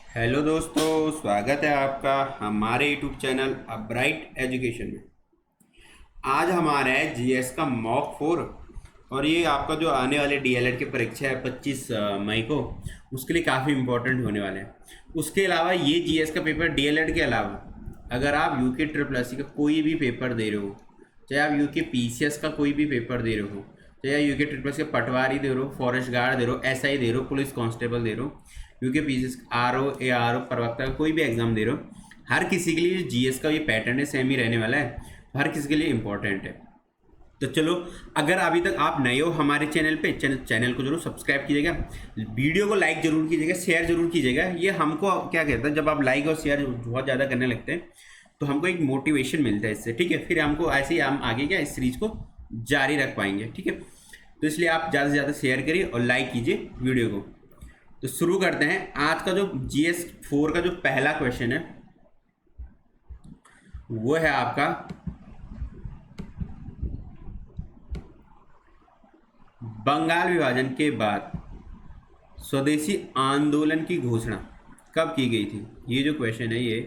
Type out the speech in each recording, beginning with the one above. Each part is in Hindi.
हेलो दोस्तों, स्वागत है आपका हमारे YouTube channel a bright education में। आज हमारा है जीएस का मॉक 4। और ये आपका जो आने वाले डीएलएड की परीक्षा है 25 मई को, उसके लिए काफ़ी इम्पोर्टेंट होने वाले हैं। उसके अलावा ये जीएस का पेपर डीएलएड के अलावा अगर आप यूके ट्रिपल एससी का कोई भी पेपर दे रहे हो, चाहे आप यूके पीसीएस का कोई भी पेपर दे रहे हो, चाहे यूके ट्रिपल एससी का पटवारी दे रहे हो, फॉरेस्ट गार्ड दे रहे हो, एसआई दे रहे हो, पुलिस कांस्टेबल दे रहे हो, यूके पीसीएस आरओ एआरओ प्रवक्ता का कोई भी एग्जाम दे रहे हो, हर किसी के लिए जीएस का ये पैटर्न है सेम ही रहने वाला है। हर किसी के लिए इम्पोर्टेंट है। तो चलो, अगर अभी तक आप नए हो हमारे चैनल पे, चैनल को जरूर सब्सक्राइब कीजिएगा, वीडियो को लाइक जरूर कीजिएगा, शेयर जरूर कीजिएगा। ये हमको क्या कहता है, जब आप लाइक और शेयर बहुत ज़्यादा करने लगते हैं तो हमको एक मोटिवेशन मिलता है इससे, ठीक है। फिर हमको ऐसे ही हम आगे क्या इस सीरीज को जारी रख पाएंगे, ठीक है। तो इसलिए आप ज़्यादा से ज़्यादा शेयर करिए और लाइक कीजिए वीडियो को। तो शुरू करते हैं। आज का जो जीएस 4 का जो पहला क्वेश्चन है वो है आपका, बंगाल विभाजन के बाद स्वदेशी आंदोलन की घोषणा कब की गई थी। ये जो क्वेश्चन है, ये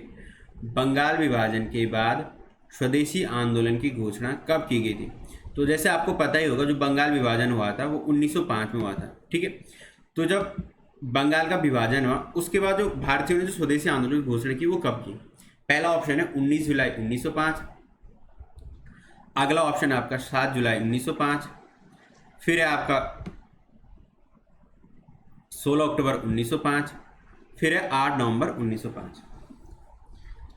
बंगाल विभाजन के बाद स्वदेशी आंदोलन की घोषणा कब की गई थी। तो जैसे आपको पता ही होगा, जो बंगाल विभाजन हुआ था वो 1905 में हुआ था, ठीक है। तो जब बंगाल का विभाजन हुआ उसके बाद जो भारतीयों ने जो स्वदेशी आंदोलन की घोषणा की वो कब की। पहला ऑप्शन है 19 जुलाई 1905, अगला ऑप्शन है आपका 7 जुलाई 1905, फिर है आपका 16 अक्टूबर 1905, फिर है 8 नवंबर 1905।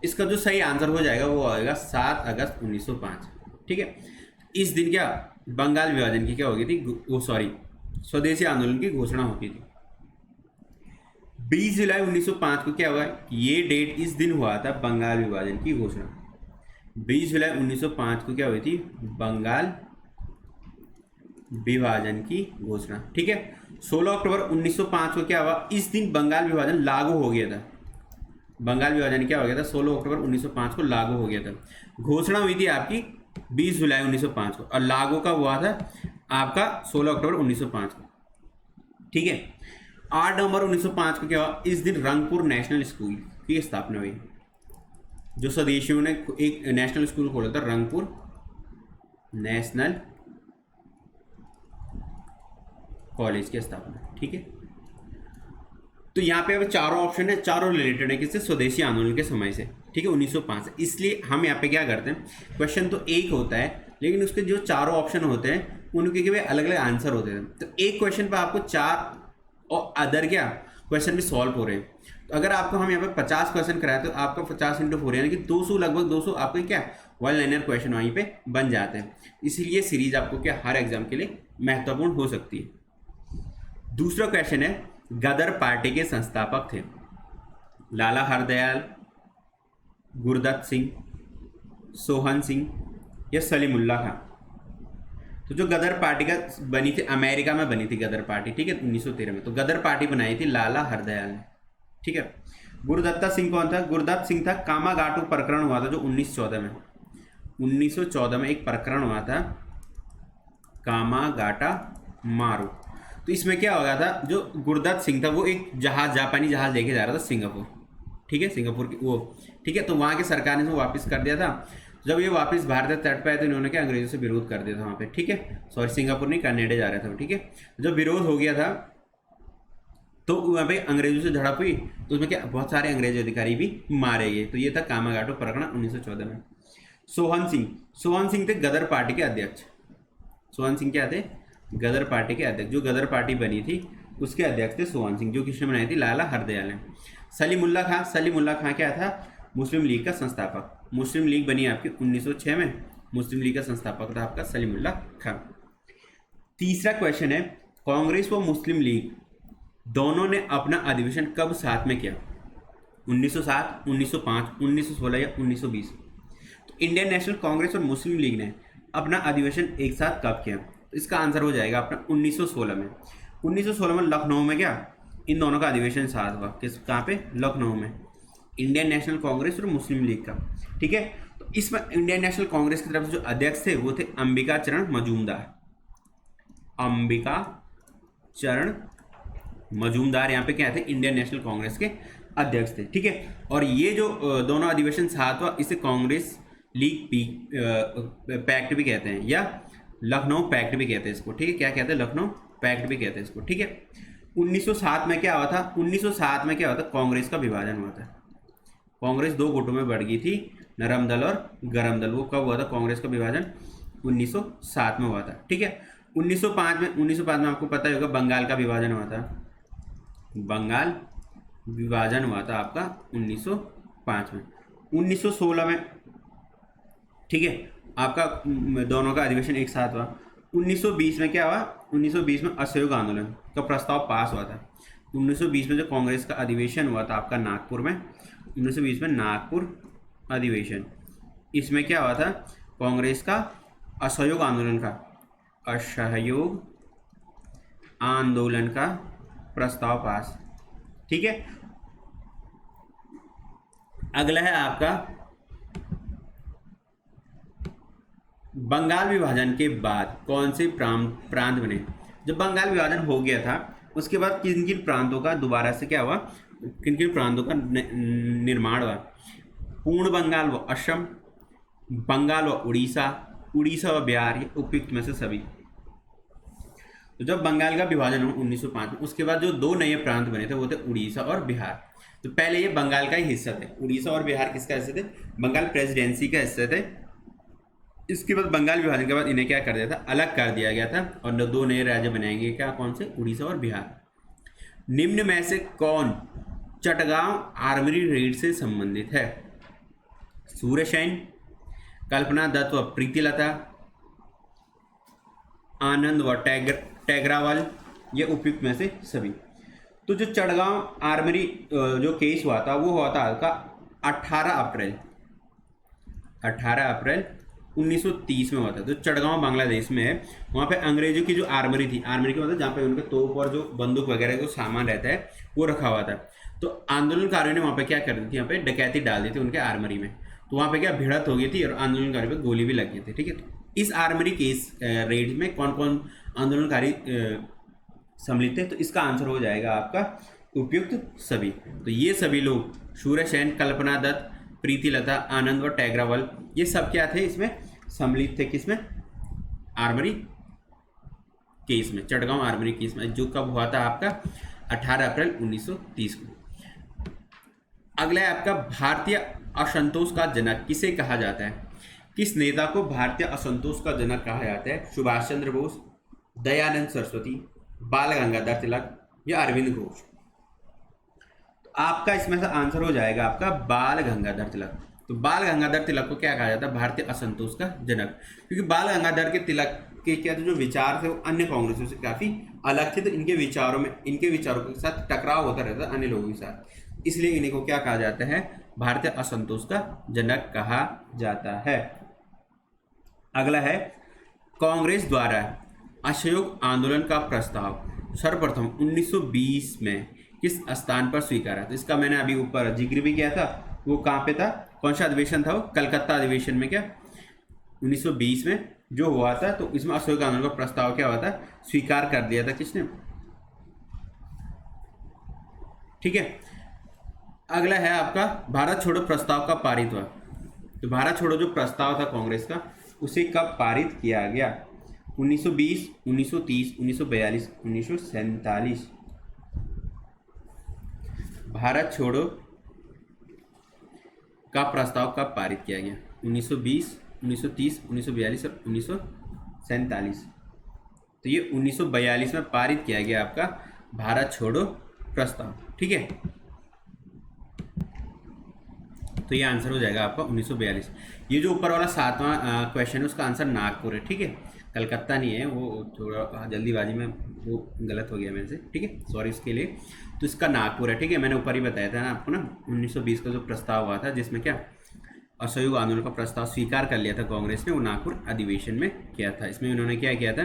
इसका जो सही आंसर हो जाएगा वो आएगा 7 अगस्त 1905, ठीक है। इस दिन क्या बंगाल विभाजन की क्या हो गई थी, वो सॉरी स्वदेशी आंदोलन की घोषणा होती थी। 20 जुलाई 1905 को क्या हुआ, ये डेट इस दिन हुआ था बंगाल विभाजन की घोषणा। 20 जुलाई 1905 को क्या हुई थी, बंगाल विभाजन की घोषणा, ठीक है। 16 अक्टूबर 1905 को क्या हुआ, इस दिन बंगाल विभाजन लागू हो गया था। बंगाल विभाजन क्या हो गया था, 16 अक्टूबर 1905 को लागू हो गया था। घोषणा हुई थी आपकी 20 जुलाई 1905 को और लागू कब हुआ था आपका 16 अक्टूबर 1905 को, ठीक है। 8 नवंबर 1905 को क्या हुआ, इस दिन रंगपुर नेशनल स्कूल की स्थापना हुई। जो स्वदेशियों ने एक नेशनल स्कूल खोला था, रंगपुर नेशनल कॉलेज की स्थापना, ठीक है। तो यहाँ पे अब चारों ऑप्शन है, चारों रिलेटेड है किससे, स्वदेशी आंदोलन के समय से, ठीक है, 1905 से। इसलिए हम यहाँ पे क्या करते हैं, क्वेश्चन तो एक होता है लेकिन उसके जो चारों ऑप्शन होते हैं उनके के अलग अलग आंसर होते हैं। तो एक क्वेश्चन पर आपको 4 और अदर क्या क्वेश्चन भी सॉल्व हो रहे हैं। तो अगर आपको हम यहाँ पे 50 क्वेश्चन कराए तो आपका 50 × 4 यानी कि 200, लगभग 200 आपके क्या वन लाइनर क्वेश्चन वहीं पे बन जाते हैं। इसीलिए सीरीज आपको क्या हर एग्जाम के लिए महत्वपूर्ण हो सकती है। दूसरा क्वेश्चन है, गदर पार्टी के संस्थापक थे लाला हरदयाल, गुरदत्त सिंह, सोहन सिंह या सलीमुल्लाह खां। तो जो गदर पार्टी का बनी थी, अमेरिका में बनी थी गदर पार्टी, ठीक है, 1913 में। तो गदर पार्टी बनाई थी लाला हरदयाल ने, ठीक है। गुरदत्ता सिंह कौन था, गुरदत्त सिंह था, कामागाटू प्रकरण हुआ था जो 1914 में, 1914 में एक प्रकरण हुआ था कामागाटा मारू। तो इसमें क्या हो गया था, जो गुरदत्त सिंह था वो एक जहाज, जापानी जहाज लेके जा रहा था सिंगापुर, ठीक है, सिंगापुर की वो, ठीक है। तो वहाँ की सरकार ने उसको वापस कर दिया था। जब ये वापस भारत तट पे आए तो इन्होंने क्या अंग्रेजों से विरोध कर दिया था वहाँ पे, ठीक है। सॉरी, सिंगापुर नहीं, कनाडा जा रहा था, ठीक है। जब विरोध हो गया था तो वहाँ पे अंग्रेजों से झड़प हुई, तो उसमें क्या बहुत सारे अंग्रेज अधिकारी भी मारे गए। तो ये था कामागाटो प्रकरण 1914 में। सोहन सिंह, सोहन सिंह थे गदर पार्टी के अध्यक्ष। सोहन सिंह क्या थे, गदर पार्टी के अध्यक्ष। जो गदर पार्टी बनी थी उसके अध्यक्ष थे सोहन सिंह, जो किसने बनाई थी, लाला हरदयाल ने। सलीमुल्लाह खां, सलीमुल्लाह खां क्या था, मुस्लिम लीग का संस्थापक। मुस्लिम लीग बनी आपकी 1906 में, मुस्लिम लीग का संस्थापक था आपका सलीमुल्लाह खां। तीसरा क्वेश्चन है, कांग्रेस व मुस्लिम लीग दोनों ने अपना अधिवेशन कब साथ में किया, 1907, 1905, 1916 या 1920। तो इंडियन नेशनल कांग्रेस और मुस्लिम लीग ने अपना अधिवेशन एक साथ कब किया। तो इसका आंसर हो जाएगा अपना 1916 में। 1916 में लखनऊ में क्या इन दोनों का अधिवेशन साथ हुआ, किस कहाँ पे, लखनऊ में, इंडियन नेशनल कांग्रेस और मुस्लिम लीग का, ठीक है। तो इसमें इंडियन नेशनल कांग्रेस की तरफ से जो अध्यक्ष थे वो थे अंबिका चरण मजूमदार, अंबिका चरण मजूमदार यहाँ पे क्या थे, इंडियन नेशनल कांग्रेस के अध्यक्ष थे, ठीक है। और ये जो दोनों अधिवेशन साथ हुआ, इसे कांग्रेस लीग पैक्ट भी कहते हैं, या लखनऊ पैक्ट भी कहते हैं इसको, ठीक है। क्या कहते हैं, लखनऊ पैक्ट भी कहते हैं इसको, ठीक है। 1907 में क्या हुआ था, 1907 में क्या हुआ था, कांग्रेस का विभाजन हुआ था। कांग्रेस दो गुटों में बढ़ गई थी, नरम दल और गरम दल। वो कब हुआ था कांग्रेस का विभाजन, 1907 में हुआ था, ठीक है। 1905 में आपको पता ही होगा बंगाल का विभाजन हुआ था, बंगाल विभाजन हुआ था आपका 1905 में। 1916 में, ठीक है, आपका दोनों का अधिवेशन एक साथ हुआ। 1920 में क्या हुआ, 1920 में असहयोग आंदोलन का प्रस्ताव पास हुआ था। 1920 में जो कांग्रेस का अधिवेशन हुआ था आपका नागपुर में, 1920 में नागपुर अधिवेशन, इसमें क्या हुआ था, कांग्रेस का असहयोग आंदोलन का प्रस्ताव पास, ठीक है। अगला है आपका बंगाल विभाजन के बाद कौन से प्रांत बने। जब बंगाल विभाजन हो गया था उसके बाद किन किन प्रांतों का दोबारा से क्या हुआ, किन किन प्रांतों का निर्माण हुआ। पूर्ण बंगाल व असम, बंगाल व उड़ीसा, उड़ीसा व बिहार, ये उपयुक्त में से सभी। तो जब बंगाल का विभाजन हुआ 1905 में, उसके बाद जो दो नए प्रांत बने थे वो थे उड़ीसा और बिहार। तो पहले ये बंगाल का ही हिस्सा थे, उड़ीसा और बिहार किसका हिस्सा थे, बंगाल प्रेसिडेंसी का हिस्सा थे। इसके बाद बंगाल विभाजन के बाद इन्हें क्या कर दिया था, अलग कर दिया गया था, और दो नए राज्य बनाएंगे, क्या, कौन से, उड़ीसा और बिहार। निम्न में से कौन चटगांव आर्मरी रेड से संबंधित है। सूर्यसेन, कल्पना दत्त व प्रीतिलता, आनंद व टैगरावाल, ये उपयुक्त में से सभी। तो जो चटगांव आर्मरी जो केस हुआ था वो हुआ था आपका 18 अप्रैल 1930 में हुआ था। तो चटगांव बांग्लादेश में है, वहाँ पे अंग्रेजों की जो आर्मरी थी, आर्मरी के मतलब जहाँ पे उनके तोप और जो बंदूक वगैरह जो सामान रहता है वो रखा हुआ था। तो आंदोलनकारियों ने वहाँ पे क्या कर दी थी, यहाँ पे डकैती डाल दी थी उनके आर्मरी में। तो वहाँ पे क्या भिड़त हो गई थी और आंदोलनकारियों पे गोली भी लग गई थी, ठीक है। तो इस आर्मरी केस रेड में कौन कौन आंदोलनकारी सम्मिलित थे, तो इसका आंसर हो जाएगा आपका उपयुक्त सभी। तो ये सभी लोग, सूर्यसेन, कल्पना दत्त, प्रीतिलता, आनंद व टैगरावाल, ये सब क्या थे, इसमें सम्मिलित थे, किसमें, आर्मरी केस में, चटगांव आर्मरी केस में, जो कब हुआ था आपका 18 अप्रैल 1930 को। अगला है आपका भारतीय असंतोष का जनक किसे कहा जाता है। किस नेता को भारतीय असंतोष का जनक कहा जाता है। सुभाष चंद्र बोस, दयानंद सरस्वती, बाल गंगाधर तिलक या अरविंद घोष। तो आपका इसमें से आंसर हो जाएगा आपका बाल गंगाधर तिलक। तो बाल गंगाधर तिलक को क्या कहा जाता है, भारतीय असंतोष का जनक, क्योंकि बाल गंगाधर के तिलक के क्या जो विचार थे वो अन्य कांग्रेसों से काफी अलग थे। तो इनके विचारों के साथ टकराव होता रहता अन्य लोगों के साथ, इसलिए इन्हीं को क्या कहा जाता है, भारतीय असंतोष का जनक कहा जाता है। अगला है कांग्रेस द्वारा असहयोग आंदोलन का प्रस्ताव सर्वप्रथम 1920 में किस स्थान पर स्वीकारा। तो इसका मैंने अभी ऊपर जिक्र भी किया था, वो कहाँ पे था, कौन सा अधिवेशन था वो, कलकत्ता अधिवेशन में, क्या 1920 में जो हुआ था। तो इसमें असहयोग आंदोलन का प्रस्ताव क्या हुआ था, स्वीकार कर दिया था किसने, ठीक है। अगला है आपका भारत छोड़ो प्रस्ताव का पारित हुआ। तो भारत छोड़ो जो प्रस्ताव था कांग्रेस का, उसे कब पारित किया गया, 1920, 1930, 1942, 1947। भारत छोड़ो का प्रस्ताव कब पारित किया गया, 1920, 1930, 1942 और 1947। तो ये 1942 में पारित किया गया आपका भारत छोड़ो प्रस्ताव, ठीक है। तो ये आंसर हो जाएगा आपका 1942। ये जो ऊपर वाला 7वां क्वेश्चन है उसका आंसर नागपुर है, ठीक है, कलकत्ता नहीं है, वो थोड़ा जल्दीबाजी में वो गलत हो गया मेरे से, ठीक है, सॉरी उसके लिए। तो इसका नागपुर है, ठीक है, मैंने ऊपर ही बताया था ना आपको ना, 1920 का जो प्रस्ताव हुआ था जिसमें क्या असहयोग आंदोलन का प्रस्ताव स्वीकार कर लिया था कांग्रेस ने, वो नागपुर अधिवेशन में किया था। इसमें उन्होंने क्या किया था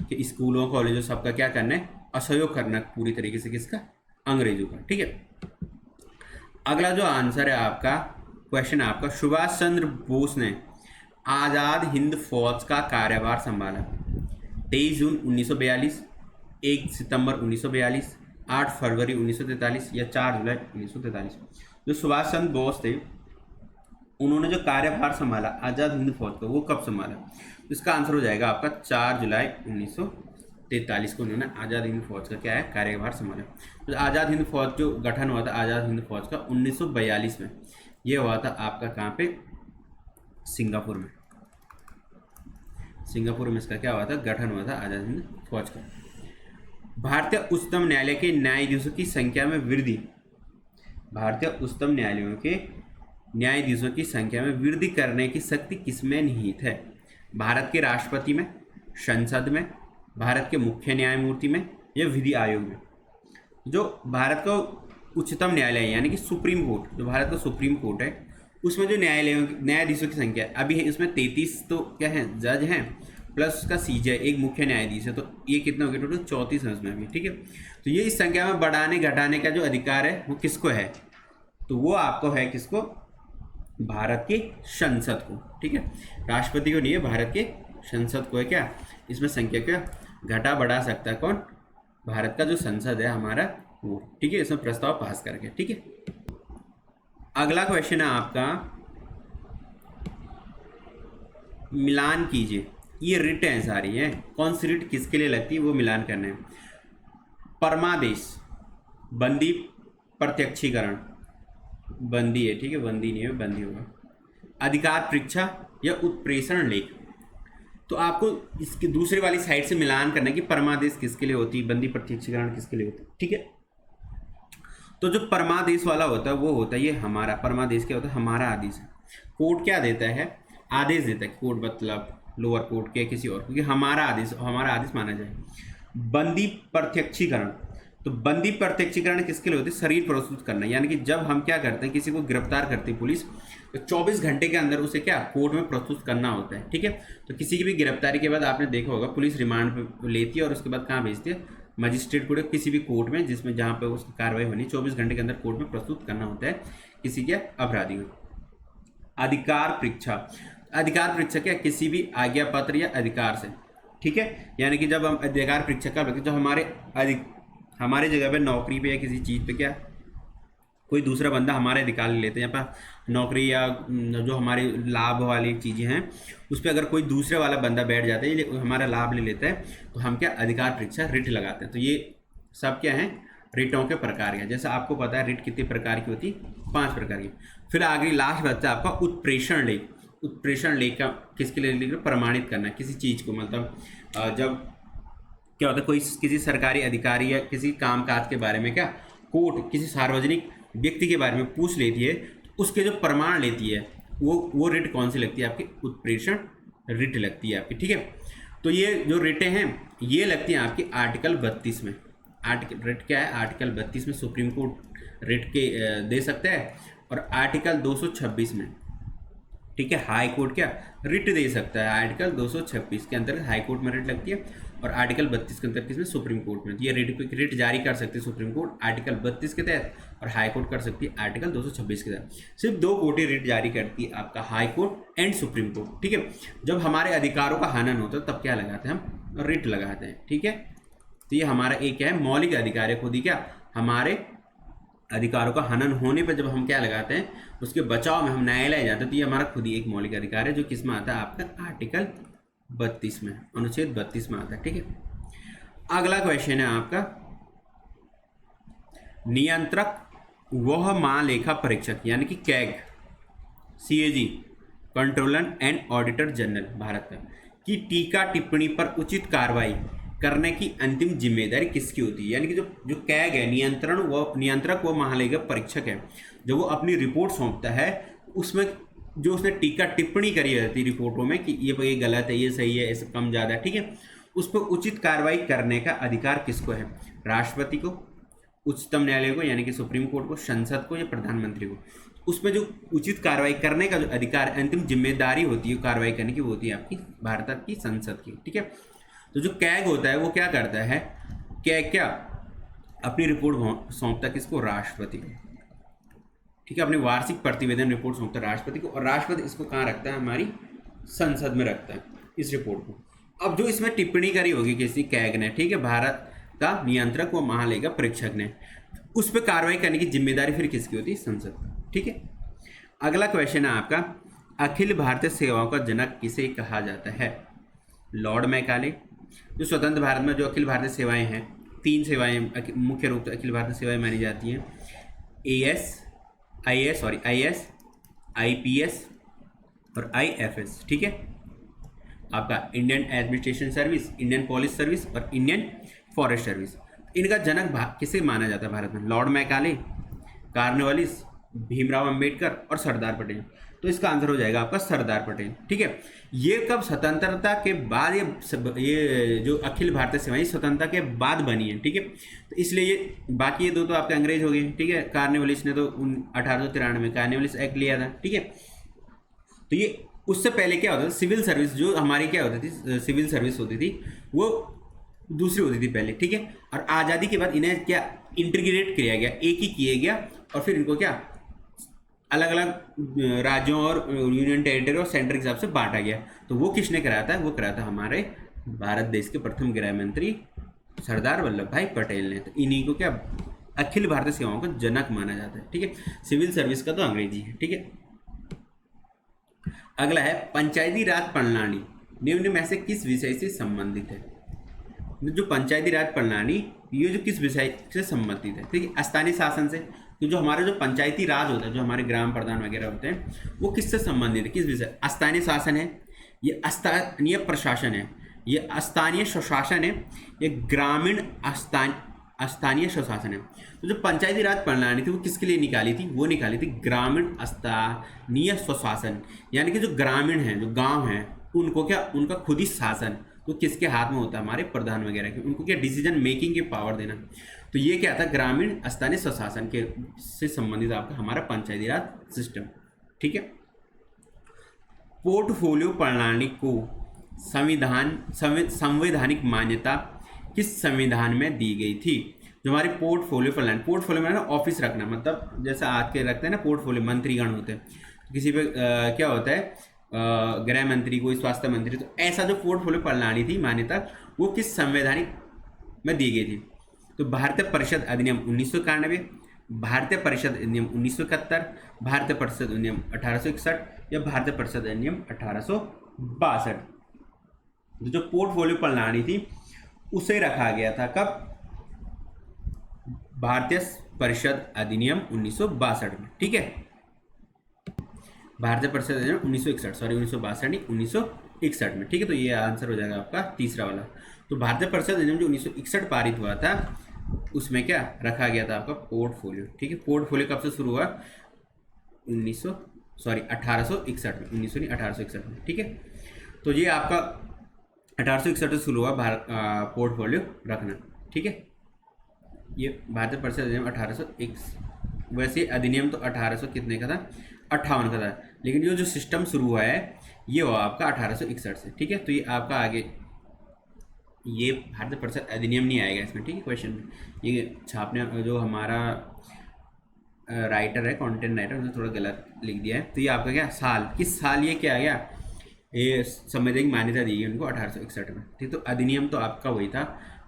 कि स्कूलों कॉलेजों सबका क्या करना है, असहयोग करना पूरी तरीके से, किसका, अंग्रेजों का, ठीक है। अगला जो आंसर है आपका क्वेश्चन है आपका, सुभाष चंद्र बोस ने आज़ाद हिंद फौज का कार्यभार संभाला 23 जून 1942, 1 सितंबर 1942, 8 फरवरी 1943 या 4 जुलाई 1943। जो सुभाष चंद्र बोस थे उन्होंने जो कार्यभार संभाला आज़ाद हिंद फौज का वो कब संभाला? तो इसका आंसर हो जाएगा आपका 4 जुलाई 1943 को उन्होंने आज़ाद हिंद फौज का क्या है कार्यभार संभाला। तो आज़ाद हिंद फौज जो गठन हुआ था आज़ाद हिंद फौज का 1942 में, ये हुआ था आपका कहाँ पे? सिंगापुर में। सिंगापुर में इसका क्या हुआ था? गठन हुआ था आज़ाद हिंद फौज का। भारतीय उच्चतम न्यायालय के न्यायाधीशों की संख्या में वृद्धि, भारतीय उच्चतम न्यायालयों के न्यायाधीशों की संख्या में वृद्धि करने की शक्ति किसमें निहित है? भारत के राष्ट्रपति में, संसद में, भारत के मुख्य न्यायमूर्ति में या विधि आयोग में? जो भारत का उच्चतम न्यायालय है यानी कि सुप्रीम कोर्ट, जो भारत का सुप्रीम कोर्ट है उसमें जो न्यायाधीशों की संख्या अभी है इसमें 33 तो क्या है जज हैं प्लस उसका सीजे एक मुख्य न्यायाधीश है, तो ये कितना हो गया टोटल? 34 है उसमें अभी, ठीक है। तो ये इस संख्या में बढ़ाने घटाने का जो अधिकार है वो किसको है? तो वो आपको है किसको? भारत की संसद को, ठीक है। राष्ट्रपति को नहीं है, भारत के संसद को है क्या इसमें संख्या क्या घटा बढ़ा सकता है? कौन? भारत का जो संसद है हमारा वो, ठीक है, इसमें प्रस्ताव पास करके, ठीक है। अगला क्वेश्चन है आपका, मिलान कीजिए। ये रिट है सारी है, कौन सी रिट किसके लिए लगती है वो मिलान करना है। परमादेश, बंदी प्रत्यक्षीकरण, बंदी है, ठीक है, बंदी नहीं है, बंदी होगा। अधिकार परीक्षा या उत्प्रेषण लेख, तो आपको इसकी दूसरे वाली साइड से मिलान करना है कि परमादेश किसके लिए होती है, बंदी प्रत्यक्षीकरण किसके लिए होती है, ठीक है। तो जो परमादेश वाला होता है वो होता है ये हमारा, परमादेश क्या होता है? हमारा आदेश है। कोर्ट क्या देता है? आदेश देता है। कोर्ट मतलब लोअर कोर्ट के किसी और, क्योंकि हमारा आदेश माना जाए। बंदी प्रत्यक्षीकरण, तो बंदी प्रत्यक्षीकरण किसके लिए होती है? शरीर प्रस्तुत करना, यानी कि जब हम क्या करते हैं किसी को गिरफ्तार करती है पुलिस तो 24 घंटे के अंदर उसे क्या कोर्ट में प्रस्तुत करना होता है, ठीक है। तो किसी की भी गिरफ्तारी के बाद आपने देखा होगा पुलिस रिमांड पे लेती है और उसके बाद कहाँ भेजती है? मजिस्ट्रेट कोर्ट, किसी भी कोर्ट में जिसमें जहाँ पे उसकी कार्रवाई होनी 24 घंटे के अंदर कोर्ट में प्रस्तुत करना होता है किसी के अपराधी को। अधिकार परीक्षा, अधिकार परीक्षा क्या? किसी भी आज्ञा पत्र या अधिकार से, ठीक है। यानी कि जब हम अधिकार परीक्षा का जब हमारे जगह पे नौकरी पे या किसी चीज़ पे क्या कोई दूसरा बंदा हमारे अधिकार ले लेते हैं, यहाँ पर नौकरी या जो हमारे लाभ वाली चीज़ें हैं उस पर अगर कोई दूसरे वाला बंदा बैठ जाता है ये हमारा लाभ ले लेता है तो हम क्या अधिकार परीक्षा रिट लगाते हैं। तो ये सब क्या है? रिटों के प्रकार हैं। जैसे आपको पता है रिट कितने प्रकार की होती? 5 प्रकार की। फिर आगे लास्ट बचता है आपका उत्प्रेषण लेख। उत्प्रेषण लेख का किसके लिए? प्रमाणित करना किसी चीज़ को, मतलब जब क्या होता है कोई किसी सरकारी अधिकारी या किसी कामकाज के बारे में क्या कोर्ट किसी सार्वजनिक व्यक्ति के बारे में पूछ लेती है तो उसके जो प्रमाण लेती है वो रिट कौन सी लगती है आपकी? उत्प्रेषण रिट लगती है आपकी, ठीक है। तो ये जो रिटें हैं ये लगती हैं आपकी आर्टिकल 32 में। आर्टिकल रिट क्या है? आर्टिकल 32 में सुप्रीम कोर्ट रिट के दे सकता है और आर्टिकल 226 में, ठीक है, हाई कोर्ट क्या रिट दे सकता है। आर्टिकल 226 के अंतर्गत हाई कोर्ट में रिट लगती है और आर्टिकल 32 के अंतर्गत किसमें? सुप्रीम कोर्ट में। ये रिट जारी कर सकती है सुप्रीम कोर्ट आर्टिकल 32 के तहत और हाई कोर्ट कर सकती है आर्टिकल 226 के तहत। सिर्फ 2 कोर्टें रिट जारी करती है, आपका high court and supreme court, ठीक है। जब हमारे अधिकारों का हनन होता है तब क्या लगाते हैं? हम रिट लगाते हैं, ठीक है। तो ये हमारा एक क्या है? मौलिक अधिकार है, खुद ही क्या हमारे अधिकारों का हनन होने पर जब हम क्या लगाते हैं उसके बचाव में हम न्यायालय जाते हैं तो ये हमारा खुद ही एक मौलिक अधिकार है जो किस में आता है? आपका आर्टिकल 32 में, अनुच्छेद 32 में आता है, ठीक है। अगला क्वेश्चन है आपका, नियंत्रक वह महालेखा परीक्षक यानी कि CAG, CAG, controller and auditor general Bharat का, की टीका टिप्पणी पर उचित कार्रवाई करने की अंतिम जिम्मेदारी किसकी होती है? यानी कि जो कैग है नियंत्रक वो महालेखा परीक्षक है, जो वो अपनी रिपोर्ट सौंपता है उसमें जो उसने टीका टिप्पणी करी जाती है रिपोर्टों में कि ये गलत है, ये सही है, ऐसे कम ज़्यादा, ठीक है, उस पर उचित कार्रवाई करने का अधिकार किसको है? राष्ट्रपति को, उच्चतम न्यायालय को यानी कि सुप्रीम कोर्ट को, संसद को या प्रधानमंत्री को। उसमें जो उचित कार्रवाई करने का जो अधिकार अंतिम जिम्मेदारी होती है कार्रवाई करने की वो होती है आपकी भारत की संसद की, ठीक है। तो जो कैग होता है वो क्या करता है? कैग क्या अपनी रिपोर्ट सौंपता है किसको? राष्ट्रपति को, ठीक है। अपनी वार्षिक प्रतिवेदन रिपोर्ट सौंपता है राष्ट्रपति को और राष्ट्रपति इसको कहाँ रखता है? हमारी संसद में रखता है इस रिपोर्ट को। अब जो इसमें टिप्पणी करी होगी किसी कैग ने, ठीक है, भारत का नियंत्रक व महालेखा परीक्षक ने। उस पर कार्रवाई करने की जिम्मेदारी फिर किसकी होती है? संसद। ठीक है, अगला क्वेश्चन है आपका, अखिल भारतीय सेवाओं का जनक किसे कहा जाता है? Lord Macaulay. जो स्वतंत्र भारत में जो अखिल भारतीय सेवाएं हैं, 3 सेवाएं मुख्य रूप से अखिल भारतीय सेवाएं मानी जाती हैं, आईएएस, आईपीएस और आईएफएस। ठीक है, आपका Indian administration service, Indian police service और इंडियन फॉरेस्ट सर्विस। इनका जनक किसे माना जाता है भारत में? Lord Macaulay, Cornwallis, Bhimrao Ambedkar और सरदार पटेल। तो इसका आंसर हो जाएगा आपका सरदार पटेल। ठीक है, ये कब स्वतंत्रता के बाद, ये जो अखिल भारतीय सेवाएं स्वतंत्रता के बाद बनी है। ठीक है, तो इसलिए ये बाकी ये 2 तो आपके अंग्रेज हो गए। ठीक है, कार्नवालिस ने तो 1893 में कार्नवालिस एक्ट लिया था। ठीक है, तो ये उससे पहले क्या होता था, सिविल सर्विस जो हमारी क्या होती थी, सिविल सर्विस होती थी, वो दूसरी होती थी पहले। ठीक है, और आज़ादी के बाद इन्हें क्या इंटीग्रेट किया गया, एक ही किया गया, और फिर इनको क्या अलग अलग राज्यों और यूनियन टेरिटरी और सेंटर के हिसाब से बांटा गया। तो वो किसने कराया था? वो कराया था हमारे भारत देश के प्रथम गृह मंत्री सरदार वल्लभ भाई पटेल ने। तो इन्हीं को क्या अखिल भारतीय सेवाओं का जनक माना जाता है। ठीक है, सिविल सर्विस का तो अंग्रेजी है। ठीक है, अगला है, पंचायती राज प्रणाली निम्न में से किस विषय से संबंधित है? जो पंचायती राज प्रणाली ये जो किस विषय से संबंधित है? ठीक है, स्थानीय शासन से। तो जो हमारा जो पंचायती राज होता है, जो हमारे ग्राम प्रधान वगैरह होते हैं, वो किससे संबंधित है, किस विषय? स्थानीय शासन है, ये स्थानीय प्रशासन है, ये स्थानीय स्वशासन है, ये ग्रामीण स्थानीय स्वशासन है। तो जो पंचायती राज प्रणाली थी वो किसके लिए निकाली थी? वो निकाली थी ग्रामीण स्थानीय स्वशासन, यानी कि जो ग्रामीण हैं, जो गांव हैं, उनको क्या, उनका खुद ही शासन तो किसके हाथ में होता है? हमारे प्रधान वगैरह के। उनको क्या डिसीजन मेकिंग के पावर देना। तो ये क्या था? ग्रामीण स्थानीय स्वशासन के से संबंधित आपका हमारा पंचायती राज सिस्टम। ठीक है, पोर्टफोलियो प्रणाली को संवैधानिक मान्यता किस संविधान में दी गई थी? जो हमारी पोर्टफोलियो प्रणाली, पोर्टफोलियो में ना ऑफिस रखना, मतलब जैसे आज के रखते हैं ना पोर्टफोलियो, मंत्रीगण होते हैं, किसी पे क्या होता है, गृह मंत्री, कोई स्वास्थ्य मंत्री। तो ऐसा जो पोर्टफोलियो प्रणाली थी मान्यता, वो किस संवैधानिक में दी गई थी? तो भारतीय परिषद अधिनियम 1991, भारतीय परिषद अधिनियम 1971, भारतीय परिषद अधिनियम 1861 या भारतीय परिषद अधिनियम 1862। जो पोर्टफोलियो प्रणाली थी उसे रखा गया था कब? भारतीय परिषद अधिनियम 1962 में। ठीक है, भारतीय परिषद अधिनियम 1961, सॉरी 1962 नहीं 1961 में। ठीक है, तो ये आंसर हो जाएगा आपका तीसरा वाला। तो भारतीय परिषद अधिनियम जो 1961 पारित हुआ था, उसमें क्या रखा गया था आपका? पोर्टफोलियो। ठीक है, पोर्टफोलियो कब से शुरू हुआ? 1861 में, 1900 नहीं 1861 में। ठीक है, तो ये आपका 1861 से शुरू हुआ पोर्टफोलियो रखना। ठीक है, ये भारतीय परिषद अधिनियम 1801। वैसे अधिनियम तो 1800 कितने का था? 58 का था, लेकिन ये जो सिस्टम शुरू हुआ है ये हुआ आपका 1861 से। ठीक है, तो ये आपका आगे ये भारतीय परिषद अधिनियम नहीं आएगा इसमें। ठीक है, क्वेश्चन में ये छापने जो हमारा राइटर है, कंटेंट राइटर, उसने थोड़ा गलत लिख दिया है। तो ये आपका क्या साल, किस साल ये क्या आ गया, ये संवैधानिक मान्यता दी गई उनको 1861 में। ठीक, तो अधिनियम तो आपका वही था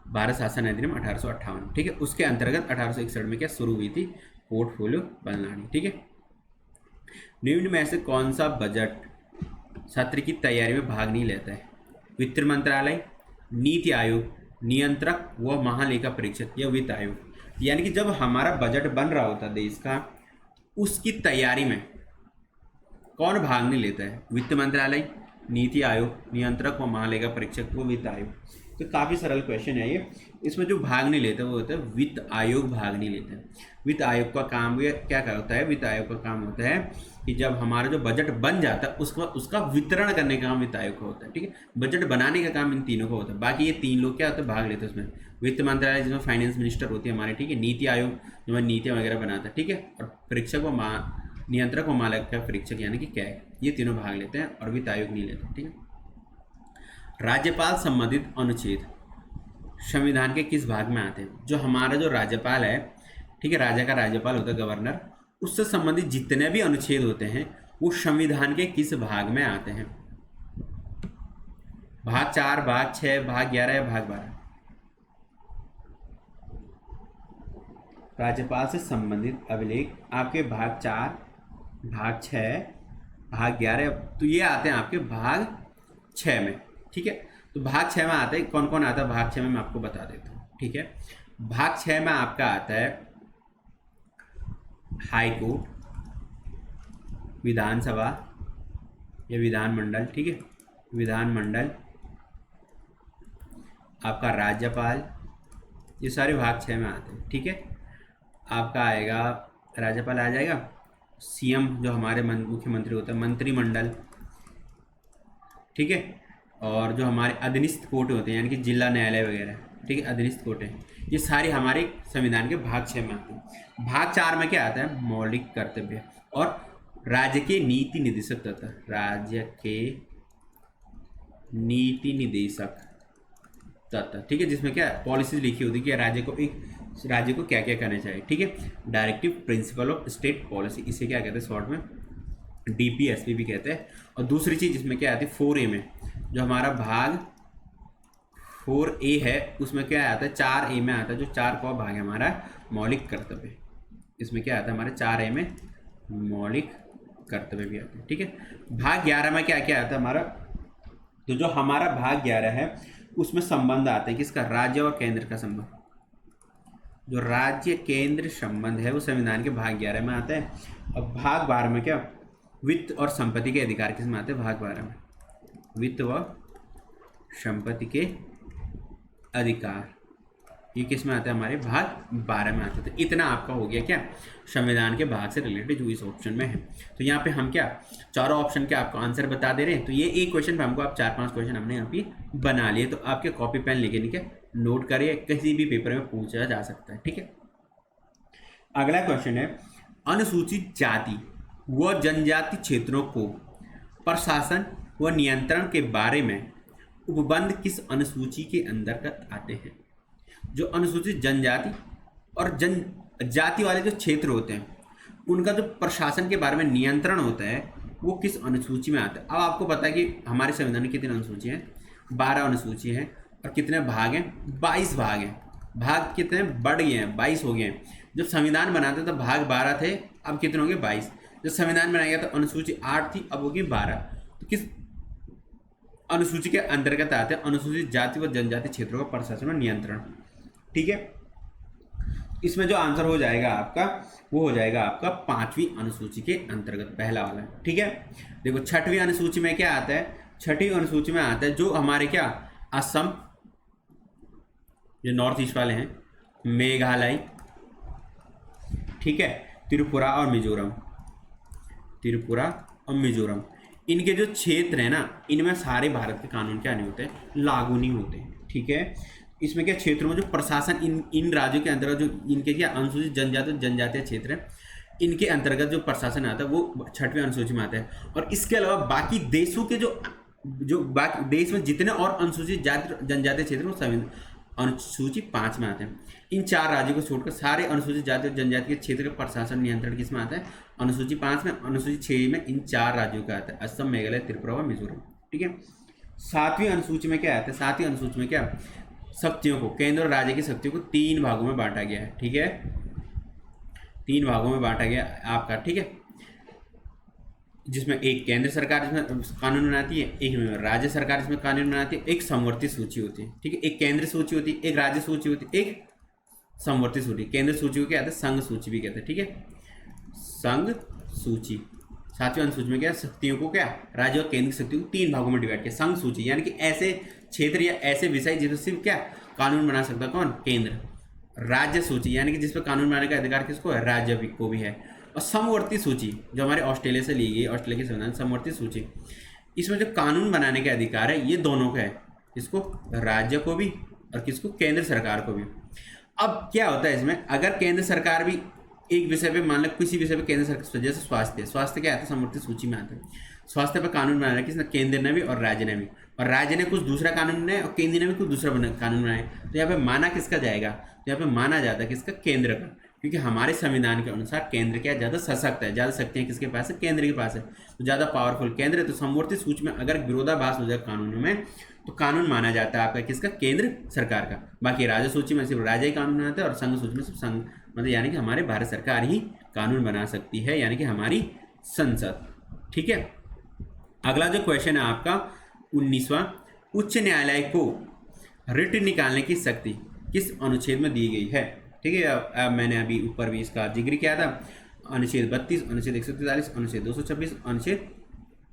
भारत शासन अधिनियम 1858। ठीक है, उसके अंतर्गत 1861 में क्या शुरू हुई थी? पोर्टफोलियो प्रणाली। ठीक है, निम्न में से कौन सा बजट सत्र की तैयारी में भाग नहीं लेता है? वित्त मंत्रालय, नीति आयोग, नियंत्रक व महालेखा परीक्षक या वित्त आयोग। यानी कि जब हमारा बजट बन रहा होता देश का, उसकी तैयारी में कौन भाग नहीं लेता है? वित्त मंत्रालय, नीति आयोग, नियंत्रक व महालेखा परीक्षक व वित्त आयोग। तो काफ़ी सरल क्वेश्चन है ये। इसमें जो भाग नहीं लेता वो होता है वित्त आयोग, भाग नहीं लेता है। वित्त आयोग का काम क्या होता है? वित्त आयोग का काम होता है कि जब हमारा जो बजट बन जाता है उसका वितरण करने का काम वित्त आयोग का होता है। ठीक है, बजट बनाने का काम इन तीनों का होता है। बाकी ये 3 लोग क्या होते हैं? भाग लेते हैं उसमें। वित्त मंत्रालय जिसमें फाइनेंस मिनिस्टर होती है हमारे। ठीक है, नीति आयोग जो हमारी नीतियाँ वगैरह बनाता है। ठीक है, और परीक्षक व नियंत्रक व महालेखा परीक्षक यानी कि क्या है, ये तीनों भाग लेते हैं और वित्त आयोग नहीं लेते। ठीक है, राज्यपाल संबंधित अनुच्छेद संविधान के किस भाग में आते हैं? जो हमारा जो राज्यपाल है, ठीक है, राज्य का राज्यपाल होता है गवर्नर, उससे संबंधित जितने भी अनुच्छेद होते हैं वो संविधान के किस भाग में आते हैं? भाग 4, भाग 6, भाग 11 या भाग 12? राज्यपाल से संबंधित अभिलेख आपके भाग 4, भाग 6, भाग 11, तो ये आते हैं आपके भाग 6 में। ठीक है, तो भाग 6 में आते हैं कौन कौन आता है भाग 6 में, मैं आपको बता देता हूँ। ठीक है, भाग 6 में आपका आता है हाई कोर्ट, विधानसभा या विधानमंडल। ठीक है, विधानमंडल, आपका राज्यपाल, ये सारे भाग 6 में आते हैं। ठीक है, आपका आएगा राज्यपाल आ जाएगा, सीएम जो हमारे मुख्यमंत्री होता है, मंत्रिमंडल। ठीक है, और जो हमारे अधीनस्थ कोर्ट होते हैं यानी कि जिला न्यायालय वगैरह। ठीक है, अधीनस्थ कोर्ट है, ये सारे हमारे संविधान के भाग 6 में आते हैं। भाग 4 में क्या आता है, मौलिक कर्तव्य और राज्य के नीति निदेशक तथा राज्य के नीति निदेशक तथा। ठीक है, जिसमें क्या पॉलिसीज लिखी होती है कि राज्य को क्या क्या करना चाहिए। ठीक है, directive principle of state policy, इसे क्या कहते हैं शॉर्ट में डीपीएसपी भी कहते हैं। और दूसरी चीज़ इसमें क्या आती है 4A में, जो हमारा भाग 4A है उसमें क्या आता है 4A में आता है, जो 4 का भाग है हमारा मौलिक कर्तव्य। इसमें क्या आता है हमारे 4A में मौलिक कर्तव्य भी आते हैं। ठीक है, भाग 11 में क्या क्या आता है हमारा, तो जो हमारा भाग 11 है उसमें संबंध आते हैं किसका, राज्य और केंद्र का संबंध। जो राज्य केंद्र संबंध है वो संविधान के भाग 11 में आता है। और भाग 12 में क्या, वित्त और संपत्ति के अधिकार किसमें आते हैं, भाग 12 में वित्त व संपत्ति के अधिकार, ये किस में आता है, हमारे भाग 12 में आता है। तो इतना आपका हो गया क्या, संविधान के भाग से रिलेटेड जो इस ऑप्शन में है। तो यहाँ पे हम क्या चारों ऑप्शन के आपको आंसर बता दे रहे हैं। तो ये एक क्वेश्चन पे हमको आप 4-5 क्वेश्चन हमने यहाँ पे बना लिए। तो आपके कॉपी पेन लेके नहीं क्या नोट करिए, किसी भी पेपर में पूछा जा सकता है। ठीक है, अगला क्वेश्चन है, अनुसूचित जाति व जनजाति क्षेत्रों को प्रशासन व नियंत्रण के बारे में उपबंध किस अनुसूची के अंतर्गत आते हैं। जो अनुसूचित जनजाति और जनजाति वाले जो क्षेत्र होते हैं उनका जो प्रशासन के बारे में नियंत्रण होता है वो किस अनुसूची में आता है। अब आपको पता है कि हमारे संविधान में कितनी अनुसूची हैं, 12 अनुसूची हैं। और कितने भाग हैं, 22 भाग हैं। भाग कितने बढ़ गए हैं, 22 हो गए हैं। जब संविधान बनाते तो भाग 12 थे, अब कितने हो गए, 22। जब संविधान बनाया गया तो अनुसूची 8 थी, अब हो गई 12। तो किस अनुसूची के अंतर्गत आते हैं, अनुसूचित जाति व जनजाति क्षेत्रों का प्रशासन और नियंत्रण। ठीक है, इसमें जो आंसर हो जाएगा आपका वो हो जाएगा आपका 5वीं अनुसूची के अंतर्गत, पहला वाला। ठीक है, देखो 6वीं अनुसूची में क्या आता है, 6वीं अनुसूची में आता है जो हमारे क्या असम, जो नॉर्थ ईस्ट वाले हैं, मेघालय, ठीक है, त्रिपुरा और मिजोरम, त्रिपुरा और मिजोरम, इनके जो क्षेत्र है ना इनमें सारे भारत के कानून क्या नहीं होते, लागू नहीं होते। ठीक है, इसमें क्या क्षेत्रों में जो प्रशासन इन राज्यों के अंतर्गत जो इनके क्या अनुसूचित जनजातीय क्षेत्र है इनके अंतर्गत जो प्रशासन आता है वो 6वीं अनुसूची में आता है। और इसके अलावा बाकी देशों के जो बाकी देश में जितने और अनुसूचित जाति जनजातीय क्षेत्र वो अनुसूची 5 में आते हैं। इन 4 राज्यों को छोड़कर सारे अनुसूचित जाति और जनजाति के क्षेत्र का प्रशासन नियंत्रण किस में आता है, अनुसूची 5 में। अनुसूची 6 में इन 4 राज्यों का आता है, असम, मेघालय, त्रिपुरा और मिजोरम। ठीक है, 7वीं अनुसूची में क्या आता है, 7वीं अनुसूची में क्या शक्तियों को, केंद्र और राज्य की शक्तियों को 3 भागों में बांटा गया है। ठीक है, 3 भागों में बांटा गया आपका। ठीक है, जिसमें एक केंद्र सरकार इसमें कानून बनाती है, एक राज्य सरकार इसमें कानून बनाती है, एक समवर्ती सूची होती है। ठीक है, एक केंद्र सूची होती है, एक राज्य सूची होती है, एक समवर्ती सूची। केंद्र सूची को क्या कहते हैं, संघ सूची भी कहते हैं। ठीक है, संघ सूची। 7वीं अनुसूची में क्या शक्तियों को क्या राज्य और केंद्र की शक्तियों को 3 भागों में डिवाइड किया। संघ सूची यानी कि ऐसे क्षेत्र या ऐसे विषय जिसमें सिर्फ क्या कानून बना सकता कौन, केंद्र। राज्य सूची यानी कि जिस पर कानून बनाने का अधिकार किसको है, राज्य को भी है। और समवर्ती सूची जो हमारे ऑस्ट्रेलिया से ली गई, ऑस्ट्रेलिया के संविधान समवर्ती सूची, इसमें जो कानून बनाने का अधिकार है ये दोनों का है, इसको राज्य को भी और किसको, केंद्र सरकार को भी। अब क्या होता है इसमें, अगर केंद्र सरकार भी एक विषय पे मान लो किसी विषय पे केंद्र सरकार, जैसे स्वास्थ्य क्या आता है समवर्ती सूची में आता है। स्वास्थ्य पर कानून बनाया किसने, केंद्र ने भी और राज्य ने भी। और राज्य ने कुछ दूसरा कानून बनाया और केंद्र ने भी कुछ दूसरा कानून बनाया। तो यहाँ पे माना किसका जाएगा, तो यहाँ पे माना जाता है किसका, केंद्र का। क्योंकि हमारे संविधान के अनुसार केंद्र क्या ज़्यादा सशक्त है, ज़्यादा शक्तियाँ किसके पास है, केंद्र के पास है। तो ज़्यादा पावरफुल केंद्र है। तो समवर्ती सूची में अगर विरोधाभास हो जाए कानूनों में तो कानून माना जाता है आपका किसका, केंद्र सरकार का। बाकी राज्य सूची में सिर्फ राज्य ही कानून बनाता है और संघ सूची में सिर्फ संघ मतलब यानी कि हमारे भारत सरकार ही कानून बना सकती है, यानी कि हमारी संसद। ठीक है, अगला जो क्वेश्चन है आपका 19वां, उच्च न्यायालय को रिट निकालने की शक्ति किस अनुच्छेद में दी गई है? ठीक है, अब मैंने अभी ऊपर भी इसका जिक्र किया था, अनुच्छेद 32, अनुच्छेद 143, अनुच्छेद 226, अनुच्छेद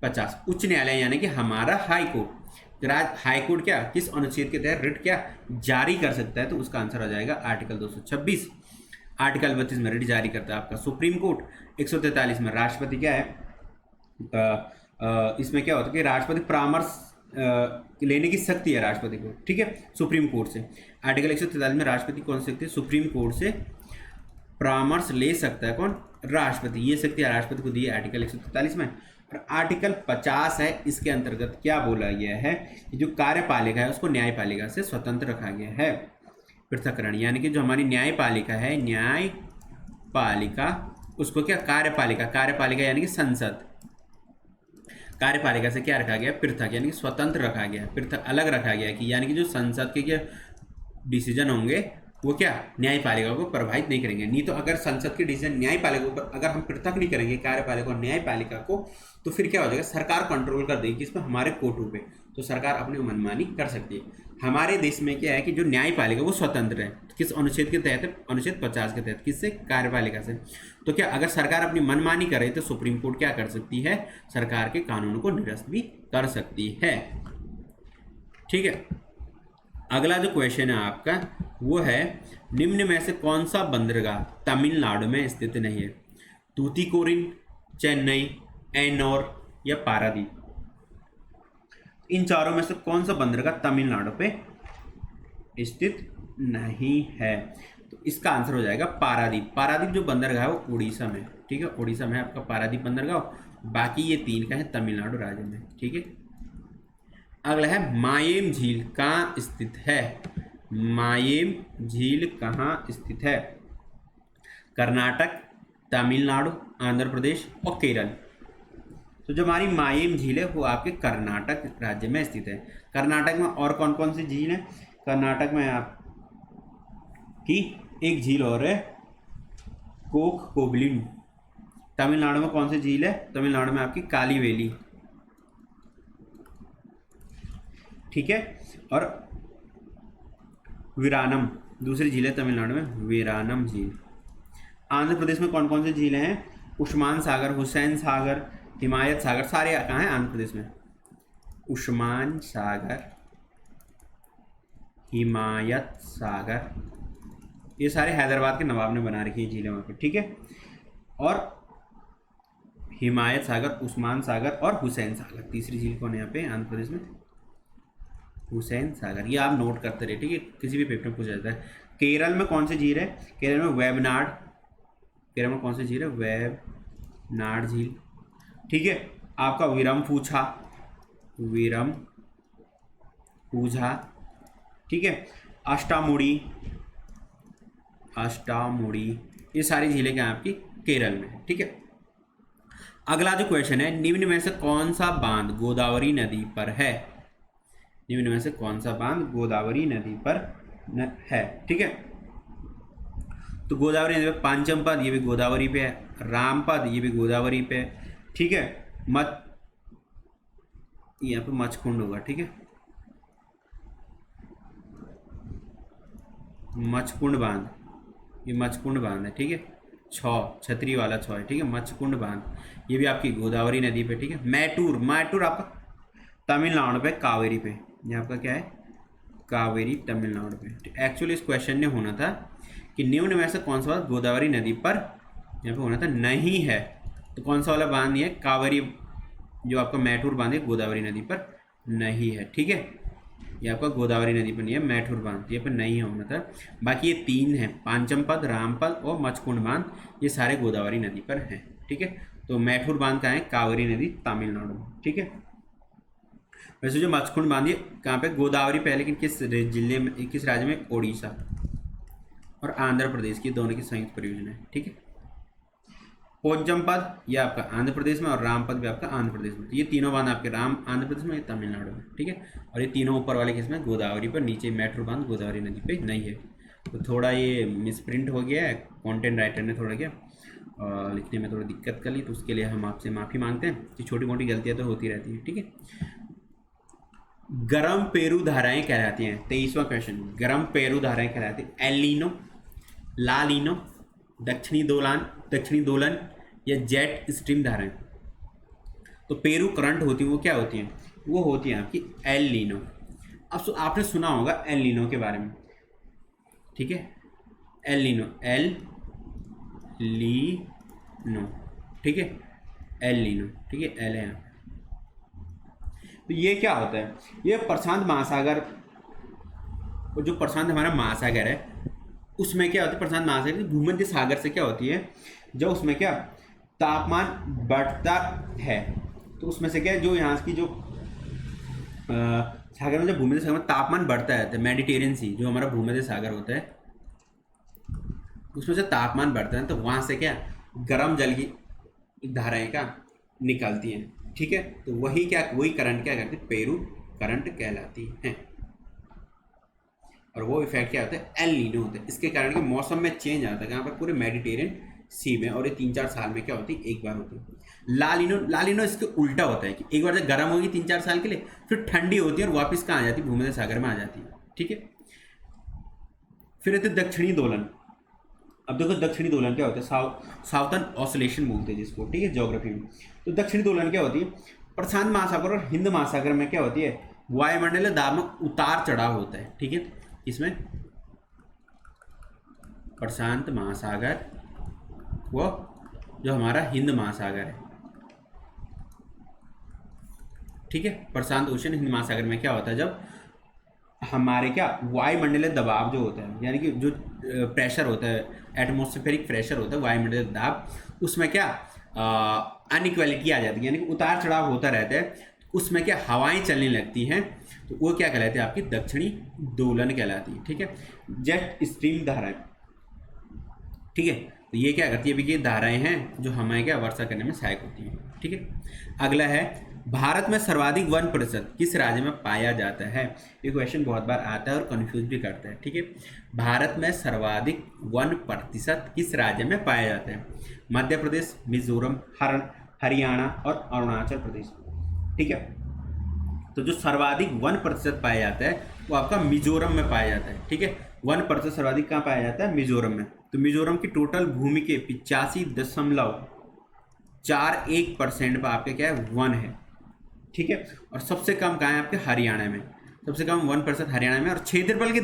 50। उच्च न्यायालय यानी कि हमारा हाई कोर्ट, हाई कोर्ट क्या किस अनुच्छेद के तहत रिट क्या जारी कर सकता है? तो उसका आंसर हो जाएगा आर्टिकल 226। आर्टिकल 32 में रिट जारी करता है आपका सुप्रीम कोर्ट। 143 में राष्ट्रपति क्या है, इसमें क्या होता है कि राष्ट्रपति परामर्श लेने की शक्ति है राष्ट्रपति को, ठीक है, सुप्रीम कोर्ट से। आर्टिकल 143 में राष्ट्रपति कौन सी शक्ति है? सुप्रीम कोर्ट से परामर्श ले सकता है कौन? राष्ट्रपति। ये शक्ति राष्ट्रपति को दी है आर्टिकल 143 में। और आर्टिकल 50 है, इसके अंतर्गत क्या बोला गया है कि जो कार्यपालिका है उसको न्यायपालिका से स्वतंत्र रखा गया है। पृथककरण यानी कि जो हमारी न्यायपालिका है, न्यायपालिका उसको क्या कार्यपालिका, कार्यपालिका यानी कि संसद, कार्यपालिका से क्या रखा गया? पृथक, यानी कि स्वतंत्र रखा गया, पृथक अलग रखा गया कि यानी कि जो संसद के क्या डिसीजन होंगे वो क्या न्यायपालिका को प्रभावित नहीं करेंगे। नहीं तो अगर संसद के डिसीजन न्यायपालिका को अगर हम पृथक नहीं करेंगे कार्यपालिका और न्यायपालिका को, तो फिर क्या हो जाएगा? सरकार कंट्रोल कर देगी इसमें हमारे कोर्टों पे, तो सरकार अपनी मनमानी कर सकती है। हमारे देश में क्या है कि जो न्यायपालिका वो स्वतंत्र है, किस अनुच्छेद के तहत है? अनुच्छेद 50 के तहत। किससे? कार्यपालिका से। तो क्या अगर सरकार अपनी मनमानी करे तो सुप्रीम कोर्ट क्या कर सकती है? सरकार के कानूनों को निरस्त भी कर सकती है। ठीक है, अगला जो क्वेश्चन है आपका वो है, निम्न में से कौन सा बंदरगाह तमिलनाडु में स्थित नहीं है? तूतीकोरिन, चेन्नई, एन्नोर या पारादीप। इन चारों में से कौन सा बंदरगाह तमिलनाडु पे स्थित नहीं है? तो इसका आंसर हो जाएगा पारादीप। पारादीप जो बंदरगाह है वो उड़ीसा में, ठीक है, उड़ीसा में आपका पारादीप बंदरगाह। बाकी ये 3 का है तमिलनाडु राज्य में। ठीक है, अगला है मायेम झील कहाँ स्थित है? मायेम झील कहाँ स्थित है? कर्नाटक, तमिलनाडु, आंध्र प्रदेश और केरल। तो जो हमारी मायेम झील है वो आपके कर्नाटक राज्य में स्थित है। कर्नाटक में और कौन कौन सी झील है? कर्नाटक में आपकी एक झील और है कोक कोबलिन। तमिलनाडु में कौन सी झील है? तमिलनाडु में आपकी कालीवेली। ठीक है, और वीरानम दूसरी झील है तमिलनाडु में, वीरानम झील। आंध्र प्रदेश में कौन कौन सी झीलें हैं? उस्मान सागर, हुसैन सागर, हिमायत सागर। सारे कहाँ हैं? आंध्र प्रदेश में। उस्मान सागर, हिमायत सागर, ये सारे हैदराबाद के नवाब ने बना रखी है झीलें वहाँ पे। ठीक है, और हिमायत सागर, उस्मान सागर और हुसैन सागर। तीसरी झील कौन है यहाँ पे आंध्र प्रदेश में? हुसैन सागर। ये आप नोट करते रहे, ठीक है, किसी भी पेपर में पूछा जाता है। केरल में कौन सी झील है? केरल में वेबनाड। केरल में कौन सी झील है? वेबनाड झील। ठीक है, आपका विरमपुछा, विरमपुझा। ठीक है, अष्टामुड़ी, अष्टामुड़ी, ये सारी झीलें क्या आपकी केरल में। ठीक है, अगला जो क्वेश्चन है, निम्न में से कौन सा बांध गोदावरी नदी पर है? निम्न में से कौन सा बांध गोदावरी नदी पर है? ठीक है, तो गोदावरी नदी पे पांचमपद, ये भी गोदावरी पे है। रामपद, ये भी गोदावरी पे है। ठीक है, यहाँ पे मचकुंड होगा। ठीक है, मचकुंड बांध, ये मचकुंड बांध है। ठीक है, छतरी वाला 6 है। ठीक है, मचकुंड बांध, ये भी आपकी गोदावरी नदी पे। ठीक है, मैटूर, मैटूर आपका तमिलनाडु पे, कावेरी पे। ये आपका क्या है? कावेरी, तमिलनाडु पे। एक्चुअली इस क्वेश्चन ने होना था कि निम्न में से कौन सा बांध गोदावरी नदी पर, यहाँ पे होना था नहीं है। तो कौन सा वाला बांध है? कावेरी, जो आपका मैटूर बांध है गोदावरी नदी पर नहीं है। ठीक है, ये आपका गोदावरी नदी पर नहीं है, मैठूर बांध ये पर नहीं होना था। बाकी ये 3 हैं, पांचमपद, रामपद और मचकुंड बांध, ये सारे गोदावरी नदी पर हैं। ठीक है, तो मैठूर बांध कहाँ है? कावेरी नदी, तमिलनाडु में। ठीक है, वैसे जो मचकुंड बांध ये कहाँ पे? गोदावरी पे है, लेकिन किस जिले में, किस राज्य में? ओडिशा और आंध्र प्रदेश की दोनों की संयुक्त परियोजना है। ठीक है, पोचमपद ये आपका आंध्र प्रदेश में और रामपद भी आपका आंध्र प्रदेश में। तो ये तीनों बांध आपके राम आंध्र प्रदेश में, ये तमिलनाडु में। ठीक है, और ये तीनों ऊपर वाले किसमें? गोदावरी पर। नीचे मैठूर बांध गोदावरी नदी पे नहीं है। तो थोड़ा ये मिसप्रिंट हो गया है, कंटेंट राइटर ने थोड़ा क्या लिखने में थोड़ी दिक्कत कर ली, तो उसके लिए हम आपसे माफ़ी मांगते हैं कि छोटी मोटी गलतियाँ तो होती रहती हैं, ठीक है। गरम पेरू धाराएं कहलाती हैं, 23वां क्वेश्चन, गरम पेरू धाराएं कहलाती हैं एल नीनो, ला लीनो, दक्षिणी दोलन या जेट स्ट्रीम धाराएं। तो पेरू करंट होती है वो क्या होती हैं, वो होती हैं आपकी एल नीनो। अब आपने सुना होगा एल नीनो के बारे में, ठीक है, एल नीनो, एल लीनो, ठीक है, एल नीनो, ठीक है, एल है। तो ये क्या होता है, ये प्रशांत महासागर, जो प्रशांत हमारा महासागर है उसमें क्या होता है, प्रशांत महासागर की भूमध्य सागर से क्या होती है, जब उसमें क्या तापमान बढ़ता है, तो उसमें से क्या जो यहाँ की जो सागर में, जब भूमध्य सागर में तापमान बढ़ता है, तो मेडिटेरियन सी जो हमारा भूमध्य सागर होता है उसमें से तापमान बढ़ता है, तो वहाँ से क्या गर्म जल की धाराएं का निकलती हैं, ठीक है। तो वही करंट क्या करती है, पेरू करंट कहलाती हैं। और वो इफेक्ट क्या होता है, एल नीनो होता है। इसके कारण कि मौसम में चेंज आता है, यहाँ पर पूरे मेडिटेरियन सी में, और ये 3-4 साल में क्या होती है, एक बार होती है। लालिनो इसके उल्टा होता है कि एक बार जब गर्म होगी 3-4 साल के लिए, फिर ठंडी होती है और वापस कहाँ आ जाती है, भूमध्य सागर में आ जाती है, ठीक है। फिर रहते दक्षिणी दोलन। अब देखो दक्षिणी दोलन क्या होता है, साउथर्न ऑसिलेशन बोलते हैं जिसको, ठीक है, ज्योग्राफी में। तो दक्षिणी दोलन क्या होती है, प्रशांत महासागर और हिंद महासागर में क्या होती है, वायुमंडलीय दाब में उतार चढ़ाव होता है, ठीक है। इसमें प्रशांत महासागर वो जो हमारा हिंद महासागर है, ठीक है, प्रशांत ओशन हिंद महासागर में क्या होता है, जब हमारे क्या वायुमंडलीय दबाव जो होता है, यानी कि जो प्रेशर होता है, एटमॉस्फेरिक प्रेशर होता है, वायुमंडलीय दाब, उसमें क्या अनइक्वालिटी आ जाती है, यानी कि उतार चढ़ाव होता रहता है, उसमें क्या हवाएं चलने लगती हैं, तो वो क्या कहलाती है, आपकी दक्षिणी दोलन कहलाती है, ठीक है। जेट स्ट्रीम धाराएं, ठीक है, तो ये क्या करती है, ये धाराएं हैं जो हमें क्या वर्षा करने में सहायक होती हैं, ठीक है। अगला है, भारत में सर्वाधिक वन प्रतिशत किस राज्य में पाया जाता है। ये क्वेश्चन बहुत बार आता है और कंफ्यूज भी करता है, ठीक है। भारत में सर्वाधिक वन प्रतिशत किस राज्य में पाया जाता है, मध्य प्रदेश, मिजोरम, हरियाणा और अरुणाचल प्रदेश, ठीक है। तो जो सर्वाधिक 1% पाया जाता है वो आपका मिजोरम में पाया जाता है, ठीक है। 1% सर्वाधिक कहाँ पाया जाता है, मिजोरम में। तो मिजोरम की टोटल भूमि के 85.41% पर आपके क्या है, वन है, ठीक है। और सबसे कम कहाँ है, आपके हरियाणा में, सबसे कम 1% हरियाणा में। और क्षेत्रफल की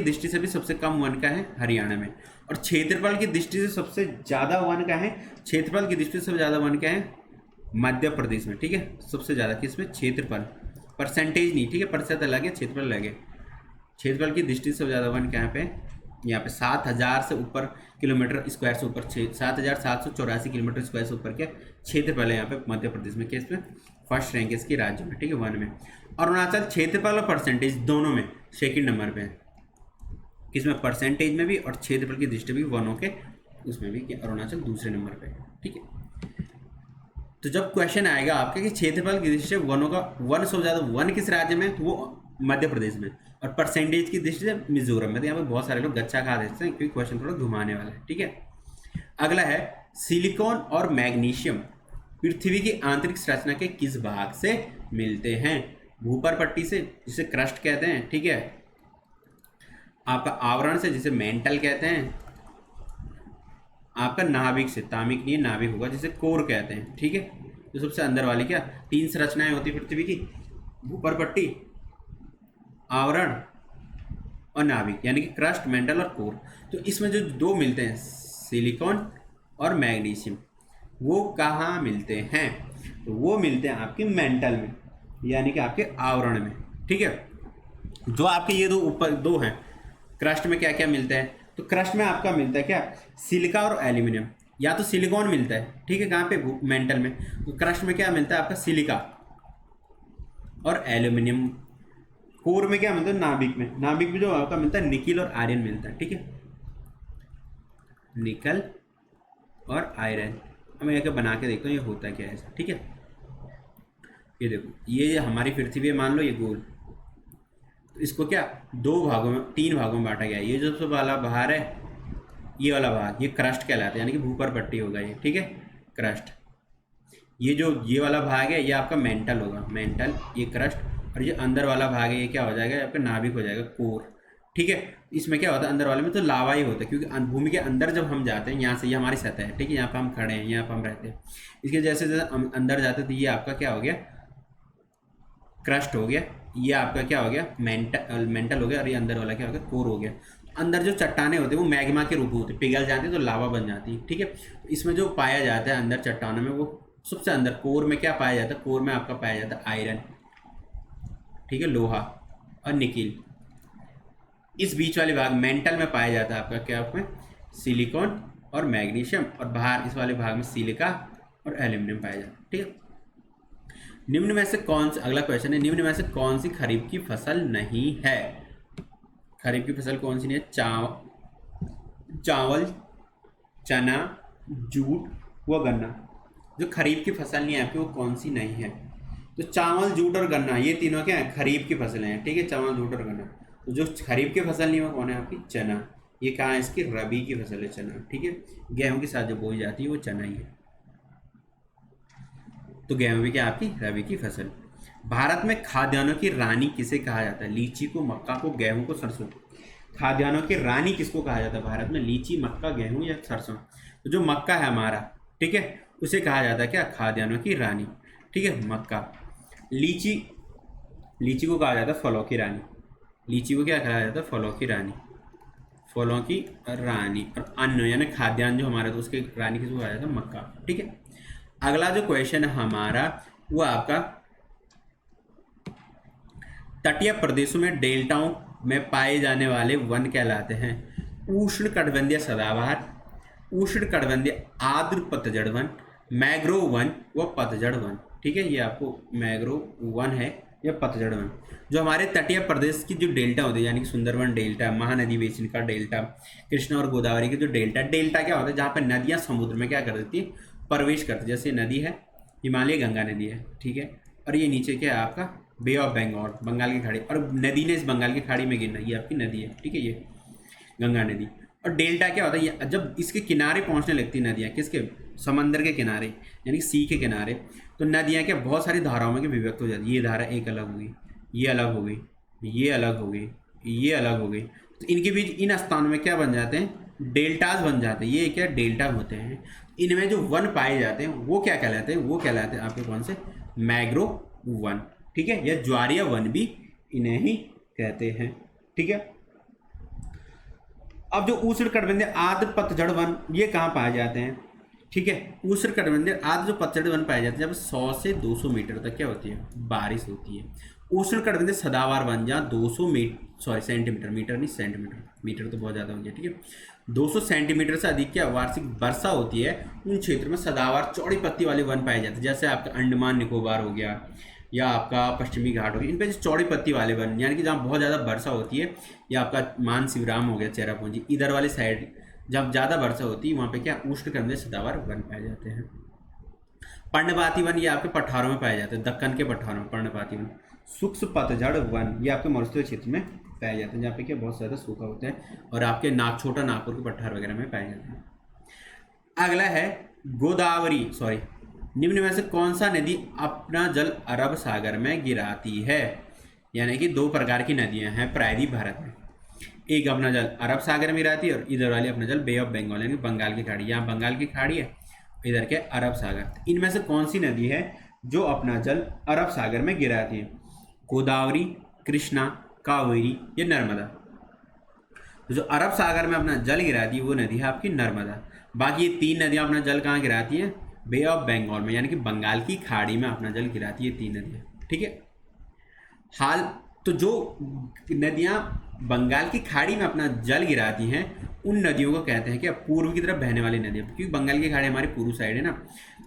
दृष्टि से भी सबसे कम वन का है हरियाणा में। और क्षेत्रफल की दृष्टि से सबसे ज़्यादा वन का है, क्षेत्रफल की दृष्टि से सबसे ज़्यादा वन का है मध्य प्रदेश में, ठीक है, सबसे ज़्यादा किसमें, क्षेत्रफल, परसेंटेज नहीं, ठीक है, प्रतिशत अलग है, क्षेत्रफल अलग है। क्षेत्रफल की दृष्टि से सबसे ज़्यादा वन कहाँ पे, यहाँ पे 7,000 से ऊपर किलोमीटर स्क्वायर से ऊपर, 7,784 किलोमीटर स्क्वायर से ऊपर क्या क्षेत्रफल है यहाँ पे मध्य प्रदेश में, किस में फर्स्ट रैंक है इसकी राज्य में, ठीक है, वन में। अरुणाचल क्षेत्रफल और परसेंटेज दोनों में सेकेंड नंबर पे है, किसमें, परसेंटेज में भी और क्षेत्रफल की दृष्टि भी वनों के उसमें भी अरुणाचल दूसरे नंबर पे है, ठीक है। तो जब क्वेश्चन आएगा आपके कि क्षेत्रफल की दृष्टि से वनों का वन सबसे ज़्यादा वन किस राज्य में, तो वो मध्य प्रदेश में, और परसेंटेज की दृष्टि से मिजोरम में। तो यहाँ पर बहुत सारे लोग गच्चा खा देते हैं क्योंकि क्वेश्चन थोड़ा घुमाने वाला है, ठीक है। अगला है, सिलिकॉन और मैग्नीशियम पृथ्वी की आंतरिक संरचना के किस भाग से मिलते हैं, भूपर पट्टी से जिसे क्रस्ट कहते हैं, ठीक है, आपका आवरण से जिसे मेंटल कहते हैं, आपका नाभिक से, तामिक नहीं नाभिक होगा, जिसे कोर कहते हैं, ठीक है। तो सबसे अंदर वाली क्या 3 संरचनाएं होती है पृथ्वी की, ऊपर पट्टी, आवरण और नाभिक, यानी कि क्रस्ट, मेंटल और कोर। तो इसमें जो 2 मिलते हैं, सिलिकॉन और मैग्नीशियम, वो कहाँ मिलते हैं, तो वो मिलते हैं आपके मेंटल में, यानी कि आपके आवरण में, ठीक है। जो आपके ये 2 ऊपर 2 हैं, क्रस्ट में क्या क्या मिलता है, तो क्रस्ट में आपका मिलता है क्या, सिलिका और एल्यूमिनियम, या तो सिलिकॉन मिलता है, ठीक है, कहाँ पे, मेंटल में। तो क्रस्ट में क्या मिलता है आपका, सिलिका और एल्यूमिनियम। कोर में क्या मिलता है, नाभिक में जो आपका मिलता है निकल और आयरन मिलता है, ठीक है, निकल और आयरन। अब मैं बना के देखता हूँ ये होता क्या है ऐसा, ठीक है। ये देखो, ये हमारी पृथ्वी है, मान लो ये गोल, तो इसको क्या तीन भागों में बांटा गया। ये जो सब वाला भाग है, ये वाला भाग, ये क्रस्ट कहलाता है, यानी कि भूपर पट्टी होगा ये, ठीक है, क्रस्ट। ये वाला भाग है, ये आपका मेंटल होगा, मेंटल, ये क्रस्ट। और ये अंदर वाला भाग है, ये क्या हो जाएगा, आपका नाभिक हो जाएगा, कोर, ठीक है। इसमें क्या होता है, अंदर वाले में तो लावा ही होता है, क्योंकि भूमि के अंदर जब हम जाते हैं, यहाँ से ये हमारी सतह है, ठीक है, यहाँ पर हम खड़े हैं, यहाँ पर हम रहते हैं, इसके जैसे जैसे हम अंदर जाते हैं तो ये आपका क्या हो गया, क्रस्ट हो गया। ये आपका क्या हो गया, मेंटल हो गया। और ये अंदर वाला क्या हो गया, कोर हो गया। अंदर जो चट्टाने होते हैं वो मैग्मा के रूप में होते हैं, पिघल जाते हैं तो लावा बन जाती है, ठीक है। इसमें जो पाया जाता है अंदर चट्टानों में, वो सबसे अंदर कोर में क्या पाया जाता है, कोर में आपका पाया जाता है आयरन, ठीक है, लोहा और निकिल। इस बीच वाले भाग मेंटल में पाया जाता है आपका क्या, आपमें सिलिकॉन और मैग्नीशियम, और बाहर इस वाले भाग में सिलिका और एल्यूमिनियम पाया जाता है, ठीक है। निम्न में से कौन सा, अगला क्वेश्चन है, निम्न में से कौन सी खरीफ की फसल नहीं है। खरीफ की फसल कौन सी नहीं है, चावल, चना, जूट व गन्ना। जो खरीफ की फसल नहीं है आपकी, वो कौन सी नहीं है। तो चावल, जूट और गन्ना, ये तीनों क्या है, खरीफ की फसलें हैं, ठीक है, चावल, जूट और गन्ना। तो जो खरीफ की फसल नहीं है वो कौन है आपकी, चना। ये कहाँ है, इसकी रबी की फसल है चना, ठीक है। गेहूं के साथ जो बोई जाती है वो चना ही है। तो गेहूं भी क्या आपकी रबी की फसल। भारत में खाद्यान्नों की रानी किसे कहा जाता है, लीची को, मक्का को, गेहूं को, सरसों। खाद्यान्नों की रानी किसको कहा जाता है भारत में, लीची, मक्का, गेहूं या सरसों। तो जो मक्का है हमारा, ठीक है, उसे कहा जाता है क्या, खाद्यान्नों की रानी, ठीक है, मक्का। लीची को कहा जाता है फलों की रानी। लीची को क्या कहा जाता है, फलों की रानी, फलों की रानी। और अन्न यानी खाद्यान्न जो हमारा, तो उसके रानी किसको कहा जाता है, मक्का, ठीक है। अगला जो क्वेश्चन है हमारा वो आपका, तटीय प्रदेशों में डेल्टाओं में पाए जाने वाले वन कहलाते हैं उष्णकटिबंधीय सदाबहार, उष्णकटिबंधीय आर्द्र पतझड़ वन, मैंग्रोव वन व पतझड़ वन, ठीक है। ये आपको मैंग्रोव वन है या पतझड़ वन। जो हमारे तटीय प्रदेश की जो डेल्टा होती है, यानी कि सुंदरवन डेल्टा, महानदी बेसिन का डेल्टा, कृष्णा और गोदावरी के जो डेल्टा क्या होता है, जहाँ पर नदियाँ समुद्र में क्या कर देती है, प्रवेश करती है। जैसे नदी है हिमालय गंगा नदी है, ठीक है, और ये नीचे क्या है आपका बे ऑफ बंगाल, बंगाल की खाड़ी, और नदी ने इस बंगाल की खाड़ी में गिरना, ये आपकी नदी है, ठीक है, ये गंगा नदी। और डेल्टा क्या होता है, जब इसके किनारे पहुंचने लगती है नदियाँ, किसके, समंदर के किनारे, यानी सी के किनारे, तो नदियाँ क्या बहुत सारी धाराओं में विभक्त हो जाती है। ये धारा एक अलग हो गई, ये अलग हो गई, ये अलग हो गई, ये अलग हो गई। तो इनके बीच इन स्थानों में क्या बन जाते हैं, डेल्टाज बन जाते हैं। ये क्या डेल्टा होते हैं। इनमें जो वन पाए जाते हैं वो क्या कहलाते हैं, वो कहलाते हैं आपके कौन से, मैंग्रोव वन, ठीक है, या ज्वारीय वन भी इन्हें ही कहते हैं, ठीक है। अब जो उष्णकटिबंधीय आर्द्र पतझड़ वन, ये कहाँ पाए जाते हैं, ठीक है। उष्णकटिबंधीय आर्द्र जो पतझड़ वन पाए जाते हैं जब 100 से 200 मीटर तक क्या होती है, बारिश होती है। उष्णकटिबंधीय सदाबहार वन जहाँ 200 सेंटीमीटर, मीटर नहीं सेंटीमीटर, मीटर तो बहुत ज़्यादा हो गया, ठीक है, 200 सेंटीमीटर से अधिक क्या वार्षिक वर्षा होती है, उन क्षेत्र में सदाबहार चौड़ी पत्ती वाले वन पाए जाते हैं। जैसे आपका अंडमान निकोबार हो गया, या आपका पश्चिमी घाट हो गया, इन पे जो चौड़ी पत्ती वाले वन, यानी कि जहाँ बहुत ज़्यादा वर्षा होती है, या आपका मान शिवराम हो गया, चेरापूंजी, इधर वाले साइड जब ज़्यादा वर्षा होती है वहाँ पे क्या उष्णकटिबंधीय सदाबहार वन पाए जाते हैं। पर्णपाती वन ये आपके पठारों में पाए जाते हैं, दक्कन के पठारों में पर्णपाती वन। शुष्क पतझड़ वन ये आपके मरुस्थलीय क्षेत्र में पाए जाते हैं, जहाँ पे क्या बहुत ज़्यादा सूखा होता है, और आपके छोटा नागपुर के पठार वगैरह में पाए जाते हैं। अगला है गोदावरी, निम्न में से कौन सा नदी अपना जल अरब सागर में गिराती है। यानी कि दो प्रकार की नदियां हैं प्रायद्वीप भारत में, एक अपना जल अरब सागर में गिराती है और इधर वाली अपना जल बे ऑफ बंगाल यानी बंगाल की खाड़ी, यहाँ बंगाल की खाड़ी है, इधर के अरब सागर। इनमें से कौन सी नदी है जो अपना जल अरब सागर में गिराती है, गोदावरी, कृष्णा, कावेरी या नर्मदा। तो जो अरब सागर में अपना जल गिराती है वो नदी है आपकी नर्मदा। बाकी ये तीन नदियाँ अपना जल कहाँ गिराती हैं, बे ऑफ बंगाल में, यानी कि बंगाल की खाड़ी में अपना जल गिराती है तीन नदियाँ, ठीक है। हाल तो जो नदियाँ बंगाल की खाड़ी में अपना जल गिराती हैं उन नदियों को कहते हैं कि पूर्व की तरफ बहने वाली नदियाँ, क्योंकि बंगाल की खाड़ी हमारी पूर्व साइड है ना,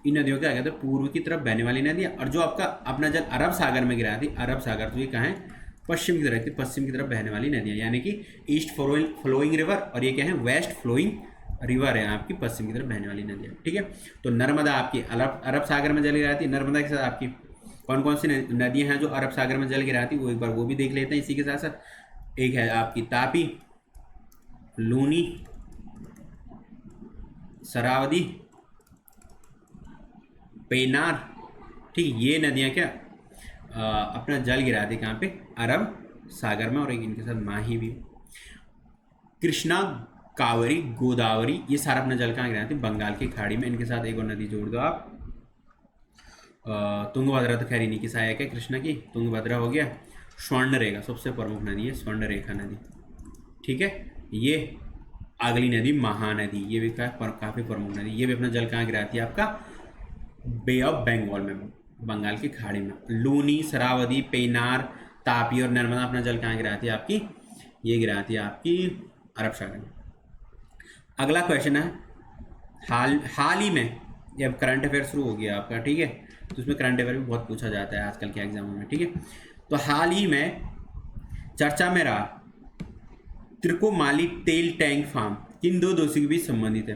इन नदियों को क्या कहते हैं पूर्व की तरफ बहने वाली नदियाँ। और जो आपका अपना जल अरब सागर में गिराती, अरब सागर तो ये कहाँ है, पश्चिम की तरफ बहने वाली नदियाँ, यानी कि ईस्ट फ्लोइंग रिवर, और ये क्या है वेस्ट फ्लोइंग रिवर है आपकी पश्चिम की तरफ बहने वाली नदियाँ, ठीक है। तो नर्मदा आपकी अरब सागर में जल गिराती है, नर्मदा के साथ आपकी कौन कौन सी नदियां हैं जो अरब सागर में जल गिराती, वो एक बार वो भी देख लेते हैं इसी के साथ साथ। एक है आपकी तापी, लूनी, शरावती, पेनार, ठीक, ये नदियां क्या अपना जल गिराती कहाँ पे, अरब सागर में, और एक इनके साथ माही भी। कृष्णा, कावेरी, गोदावरी, ये सारा अपना जल कहाँ गिराती, बंगाल की खाड़ी में। इनके साथ एक और नदी जोड़ दो आप, तुंगभद्रा तो खैर इन्हीं की सहायक है कृष्णा की, तुंगभद्रा हो गया। स्वर्णरेखा सबसे प्रमुख नदी है, स्वर्णरेखा नदी, ठीक है। ये अगली नदी महानदी, ये भी काफ़ी प्रमुख नदी, ये भी अपना जल कहाँ गिराती है, आपका बे ऑफ बंगाल में, बंगाल की खाड़ी में। लूनी, शरावती, पेनार, तापी और नर्मदा अपना जल कहाँ गिराती है आपकी, ये गिराती है आपकी अरब सागर में। अगला क्वेश्चन है, हाल ही में, ये अब करंट अफेयर शुरू हो गया आपका, ठीक है, तो उसमें करंट अफेयर भी बहुत पूछा जाता है आजकल के एग्जामों में, ठीक है। तो हाल ही में चर्चा में रहा त्रिकोमाली तेल टैंक फार्म किन दो देशों के बीच संबंधित है।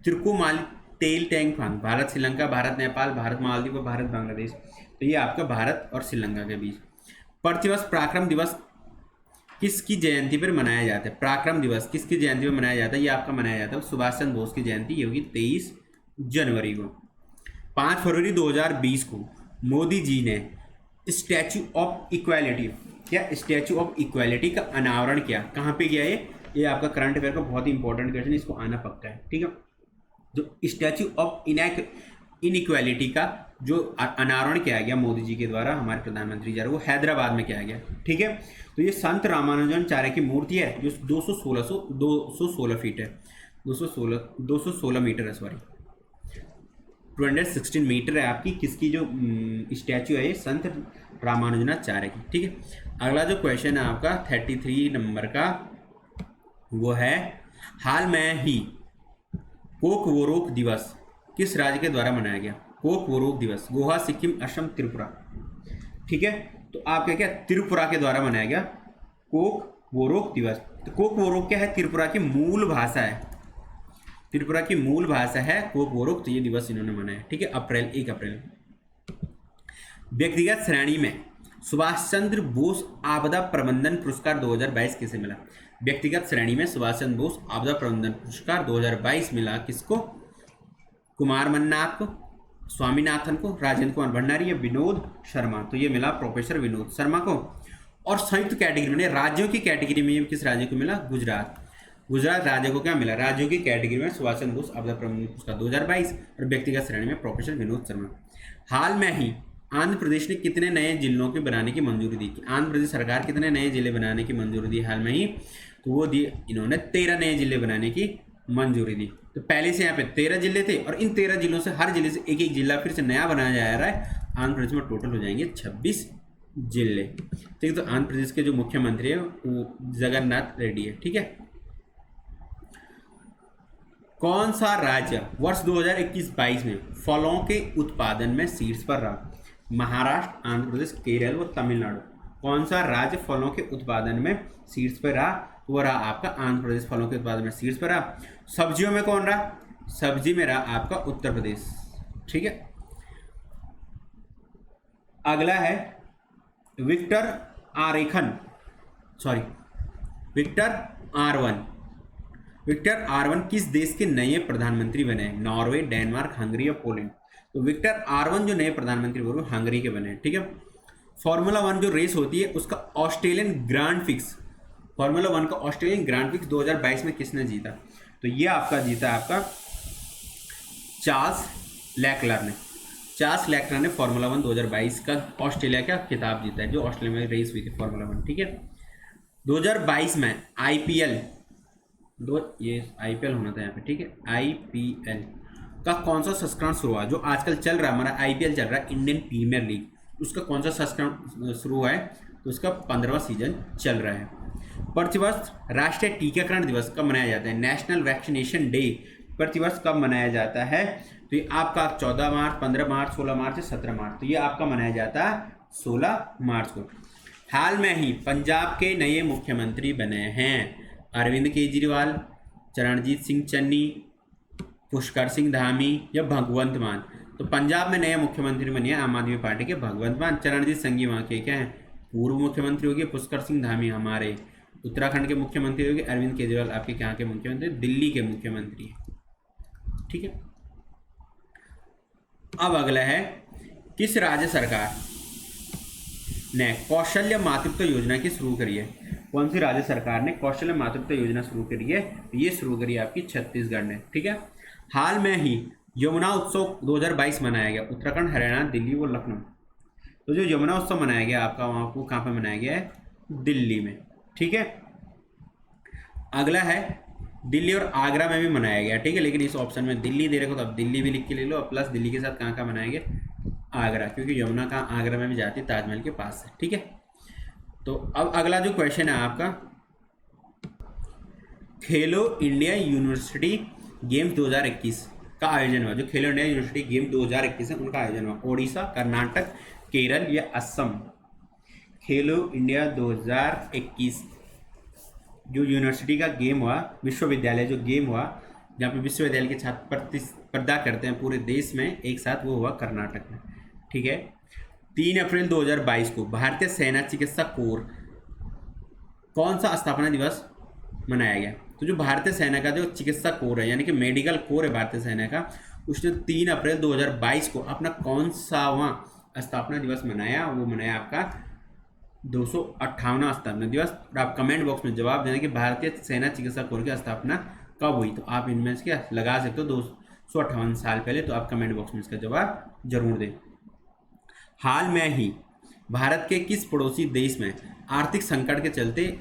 त्रिकोमाली तेल टैंक फार्म, भारत श्रीलंका, भारत नेपाल, भारत मालदीव और भारत बांग्लादेश, तो ये आपका भारत और श्रीलंका के बीच। प्रतिवर्ष पराक्रम दिवस किसकी जयंती पर मनाया जाता है, पराक्रम दिवस किसकी जयंती पर मनाया जाता है, ये आपका मनाया जाता है सुभाष चंद्र बोस की जयंती, ये होगी 23 जनवरी को। 5 फरवरी 2020 को मोदी जी ने स्टैचू ऑफ इक्वालिटी, क्या स्टैचू ऑफ इक्वालिटी का अनावरण किया, कहाँ पे किया ये आपका करंट अफेयर का बहुत ही इंपॉर्टेंट क्वेश्चन, इसको आना पक्का है, ठीक है। जो स्टैचू ऑफ इनइक्वालिटी का जो अनावरण किया गया मोदी जी के द्वारा, हमारे प्रधानमंत्री जी, वो हैदराबाद में किया गया, ठीक है। तो ये संत रामानुजाचार्य की मूर्ति है जो 216 फीट है, 216 मीटर है, सॉरी 216 मीटर है आपकी, किसकी जो स्टैचू है ये संत रामानुजाचार्य की, ठीक है। अगला जो क्वेश्चन है आपका 33 नंबर का, वो है हाल में ही कोकबोरोक दिवस किस राज्य के द्वारा मनाया गया। कोकबोरोक दिवस गोवा, सिक्किम, असम, त्रिपुरा, ठीक है। तो आपका क्या त्रिपुरा के द्वारा मनाया गया कोकबोरोक दिवस। तो कोकबोरोक क्या है, त्रिपुरा की मूल भाषा है, त्रिपुरा की मूल भाषा है कोकबोरोक, तो ये दिवस इन्होंने मनाया, ठीक है, 1 अप्रैल। व्यक्तिगत श्रेणी में सुभाष चंद्र बोस आपदा प्रबंधन पुरस्कार 2022 किसे मिला। व्यक्तिगत श्रेणी में सुभाष चंद्र बोस आपदा प्रबंधन पुरस्कार 2022 मिला किसको, कुमार मन्नाथ को, स्वामीनाथन को, राजेंद्र कुमार भंडारी या विनोद शर्मा, तो ये मिला प्रोफेसर विनोद शर्मा को। और संयुक्त कैटेगरी में राज्यों की कैटेगरी में किस राज्य को मिला, गुजरात। गुजरात राज्य को क्या मिला, राज्यों की कैटेगरी में सुभाष चंद्र बोस आपदा प्रबंधन पुरस्कार 2022 और व्यक्तिगत श्रेणी में प्रोफेसर विनोद शर्मा। हाल में ही आंध्र प्रदेश ने कितने नए जिलों के बनाने की मंजूरी दी, आंध्र प्रदेश सरकार कितने नए जिले बनाने की मंजूरी दी हाल में ही, तो वो दी इन्होंने 13 नए जिले बनाने की मंजूरी दी। तो पहले से यहाँ पे 13 जिले थे और इन 13 जिलों से हर जिले से एक एक जिला फिर से नया बनाया जा रहा है। आंध्र प्रदेश में टोटल हो जाएंगे 26 जिले, ठीक है। तो आंध्र प्रदेश के जो मुख्यमंत्री है वो जगन्नाथ रेड्डी है, ठीक है। कौन सा राज्य वर्ष 2021-22 में फलों के उत्पादन में शीर्ष पर रहा, महाराष्ट्र, आंध्र प्रदेश, केरल और तमिलनाडु। कौन सा राज्य फलों के उत्पादन में शीर्ष पर रहा, वो रहा आपका आंध्र प्रदेश, फलों के उत्पादन में शीर्ष पर रहा। सब्जियों में कौन रहा, सब्जी में रहा आपका उत्तर प्रदेश, ठीक है। अगला है विक्टर आरवन किस देश के नए प्रधानमंत्री बने, नॉर्वे, डेनमार्क, हंगरी और पोलैंड। तो विक्टर आरवन जो नए प्रधानमंत्री वो हंगरी के बने, ठीक है। फॉर्मूला 1 जो रेस होती है उसका ऑस्ट्रेलियन ग्रांड फिक्स, फॉर्मूला 1 का ऑस्ट्रेलियन ग्रांड फिक्स 2022 में किसने जीता, तो ये आपका जीता आपका चार्ल्स लेक्लर ने। चार्ल्स लेक्लर ने फॉर्मूला 1 2022 का ऑस्ट्रेलिया का खिताब जीता है, जो ऑस्ट्रेलिया में रेस हुई थी फॉर्मूला 1, ठीक है। 2022 में आईपीएल होना था यहाँ पे, ठीक है। आईपीएल का कौन सा संस्करण शुरू हुआ, जो आजकल चल रहा है हमारा आईपीएल चल रहा है इंडियन प्रीमियर लीग, उसका कौन सा संस्करण शुरू हुआ है, तो उसका 15वां सीजन चल रहा है। प्रतिवर्ष राष्ट्रीय टीकाकरण दिवस कब मनाया जाता है, नेशनल वैक्सीनेशन डे प्रतिवर्ष कब मनाया जाता है, तो ये आपका 14 मार्च, 15 मार्च, 16 मार्च या 17 मार्च, तो ये आपका मनाया जाता है 16 मार्च को। हाल में ही पंजाब के नए मुख्यमंत्री बने हैं अरविंद केजरीवाल, चरणजीत सिंह चन्नी, पुष्कर सिंह धामी या भगवंत मान। तो पंजाब में नए मुख्यमंत्री बने आम आदमी पार्टी के भगवंत मान। चरणजीत संघवी वहाँ के क्या हैं, पूर्व मुख्यमंत्री हो गए। पुष्कर सिंह धामी हमारे उत्तराखंड के मुख्यमंत्री हो गए। अरविंद केजरीवाल आपके यहाँ के मुख्यमंत्री, दिल्ली के मुख्यमंत्री है। ठीक है, अब अगला है, किस राज्य सरकार ने कौशल्य मातृत्व योजना की शुरू करी है? कौन सी राज्य सरकार ने कौशल्य मातृत्व योजना शुरू करी है? ये शुरू करी है आपकी छत्तीसगढ़ ने। ठीक है, हाल में ही यमुना उत्सव 2022 मनाया गया उत्तराखंड, हरियाणा, दिल्ली और लखनऊ। तो जो यमुना उत्सव मनाया गया आपका वहाँ को कहाँ पर मनाया गया है? दिल्ली में। ठीक है, अगला है दिल्ली और आगरा में भी मनाया गया। ठीक है, लेकिन इस ऑप्शन में दिल्ली दे रखो तो अब दिल्ली भी लिख के ले लो, और प्लस दिल्ली के साथ कहाँ कहाँ मनाया गया? आगरा, क्योंकि यमुना का आगरा में भी जाती है, ताजमहल के पास से। ठीक है, तो अब अगला जो क्वेश्चन है आपका, खेलो इंडिया यूनिवर्सिटी गेम्स 2021 का आयोजन हुआ। जो खेलो इंडिया यूनिवर्सिटी गेम 2021 है उनका आयोजन हुआ उड़ीसा, कर्नाटक, केरल या असम। खेलो इंडिया 2021 जो यूनिवर्सिटी का गेम हुआ, विश्वविद्यालय जो गेम हुआ, जहाँ पे विश्वविद्यालय के छात्र प्रतिस्पर्धा करते हैं पूरे देश में एक साथ, वो हुआ कर्नाटक में। ठीक है, 3 अप्रैल 2022 को भारतीय सेना चिकित्सा कोर कौन सा स्थापना दिवस मनाया गया? तो जो भारतीय सेना का जो चिकित्सा कोर है, यानी कि मेडिकल कोर है भारतीय सेना का, उसने 3 अप्रैल 2022 को अपना कौन सावां स्थापना दिवस मनाया? वो मनाया आपका 258वां स्थापना दिवस। और आप कमेंट बॉक्स में जवाब देना कि भारतीय सेना चिकित्सा कोर की स्थापना कब हुई। तो आप इनमें से क्या लगा सकते हो 258 साल पहले। तो आप कमेंट बॉक्स में इसका जवाब जरूर दें। हाल में ही भारत के किस पड़ोसी देश में आर्थिक संकट के चलते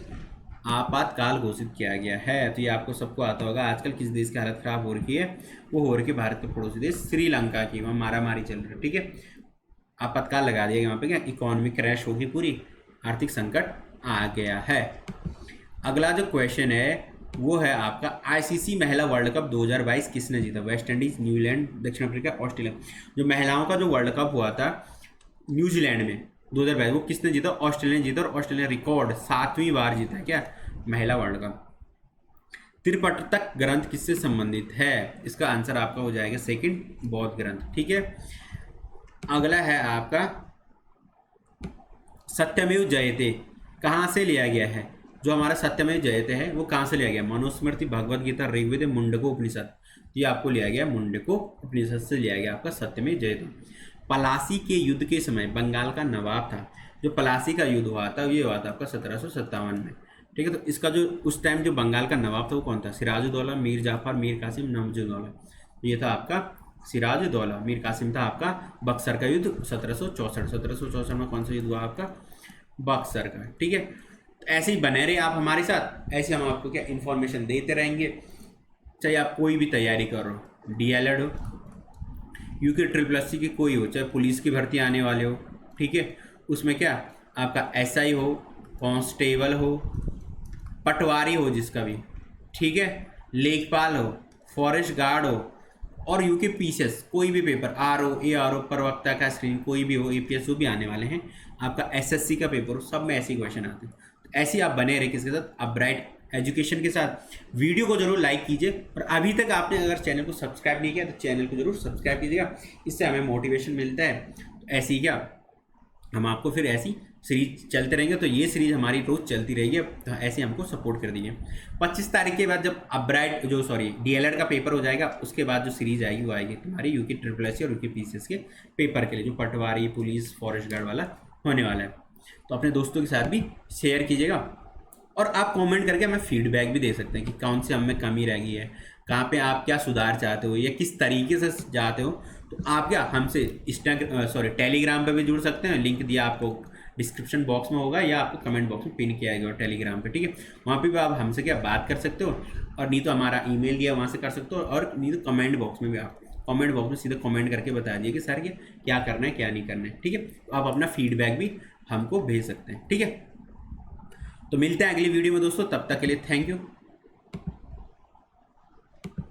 आपातकाल घोषित किया गया है? तो ये आपको सबको आता होगा। आजकल किस देश की हालत खराब हो रखी है? वो हो रही है भारत के पड़ोसी देश श्रीलंका की, वहाँ मारामारी चल रही है। ठीक है, आपातकाल लगा दिया गया वहाँ पे, क्या इकोनॉमी क्रैश होगी, पूरी आर्थिक संकट आ गया है। अगला जो क्वेश्चन है वो है आपका, आईसीसी महिला वर्ल्ड कप 2022 किसने जीता? वेस्ट इंडीज, न्यूजीलैंड, दक्षिण अफ्रीका, ऑस्ट्रेलिया। जो महिलाओं का जो वर्ल्ड कप हुआ था न्यूजीलैंड में 2022, वो किसने जीता? ऑस्ट्रेलिया ने जीता, और ऑस्ट्रेलिया रिकॉर्ड 7वीं बार जीता क्या महिला वर्ल्ड कप। त्रिपिटक ग्रंथ किससे संबंधित है? इसका आंसर आपका हो जाएगा सेकंड, बौद्ध ग्रंथ। ठीक है, अगला है आपका, सत्यमेव जयते कहाँ से लिया गया है? जो हमारा सत्यमेव जयते है वो कहाँ से लिया गया? मनुस्मृति, भगवद गीता, ऋग्वेद, मुंडको उपनिषद। ये आपको लिया गया मुंडको उपनिषद से लिया गया आपका सत्यमेव जयते। पलासी के युद्ध के समय बंगाल का नवाब था, जो पलासी का युद्ध हुआ था ये हुआ था आपका 1757 में। ठीक है, तो इसका जो उस टाइम जो बंगाल का नवाब था वो कौन था? सिराजुद्दौला, मीर जाफर, मीर कासिम, नमजुद्दौला। ये था आपका सिराजुद्दौला। मीर कासिम था आपका बक्सर का युद्ध 1764 में। कौन सा युद्ध हुआ आपका? बक्सर का। ठीक है, तो ऐसे ही बने रहे आप हमारे साथ, ऐसे हम आपको क्या इन्फॉर्मेशन देते रहेंगे। चाहे आप कोई भी तैयारी कर रहे हो, डीएलएड हो, यूके SSC की कोई हो, चाहे पुलिस की भर्ती आने वाले हो। ठीक है, उसमें क्या आपका एसआई हो, कांस्टेबल हो, पटवारी हो जिसका भी, ठीक है, लेखपाल हो, फॉरेस्ट गार्ड हो, और यूके पीसीएस कोई भी पेपर, आरओ, एआरओ, प्रवक्ता का स्क्रीन कोई भी हो, एपीएस जो भी आने वाले हैं, आपका एसएससी का पेपर हो, सब में ऐसे ही क्वेश्चन आते हैं। तो ऐसे ही आप बने रहे किसके साथ? अपब्राइट एजुकेशन के साथ। वीडियो को जरूर लाइक कीजिए, और अभी तक आपने अगर चैनल को सब्सक्राइब नहीं किया तो चैनल को जरूर सब्सक्राइब कीजिएगा, इससे हमें मोटिवेशन मिलता है। तो ऐसे ही क्या हम आपको फिर ऐसी सीरीज चलते रहेंगे, तो ये सीरीज हमारी रोज चलती रहेगी। तो ऐसे हमको सपोर्ट कर दीजिए। 25 तारीख के बाद जब अपब्राइट डीएलएड का पेपर हो जाएगा, उसके बाद जो सीरीज आएगी वो आएगी तुम्हारी यूके SSC और यूके पीसीएस के पेपर के लिए, जो पटवारी, पुलिस, फॉरेस्ट गार्ड वाला होने वाला है। तो अपने दोस्तों के साथ भी शेयर कीजिएगा, और आप कमेंट करके हमें फीडबैक भी दे सकते हैं कि कौन से हमें कमी रह गई है, कहाँ पे आप क्या सुधार चाहते हो, या किस तरीके से चाहते हो। तो आप क्या हमसे टेलीग्राम पे भी जुड़ सकते हैं। लिंक दिया आपको डिस्क्रिप्शन बॉक्स में होगा, या आपको कमेंट बॉक्स में पिन किया जाएगा टेलीग्राम पे। ठीक है, वहाँ पे भी आप हमसे क्या बात कर सकते हो, और नहीं तो हमारा ईमेल दिया वहाँ से कर सकते हो, और नहीं तो कमेंट बॉक्स में भी आप कमेंट बॉक्स में सीधे कमेंट करके बता दिए कि सर क्या करना है क्या नहीं करना है। ठीक है, तो आप अपना फीडबैक भी हमको भेज सकते हैं। ठीक है, तो मिलते हैं अगली वीडियो में दोस्तों, तब तक के लिए थैंक यू।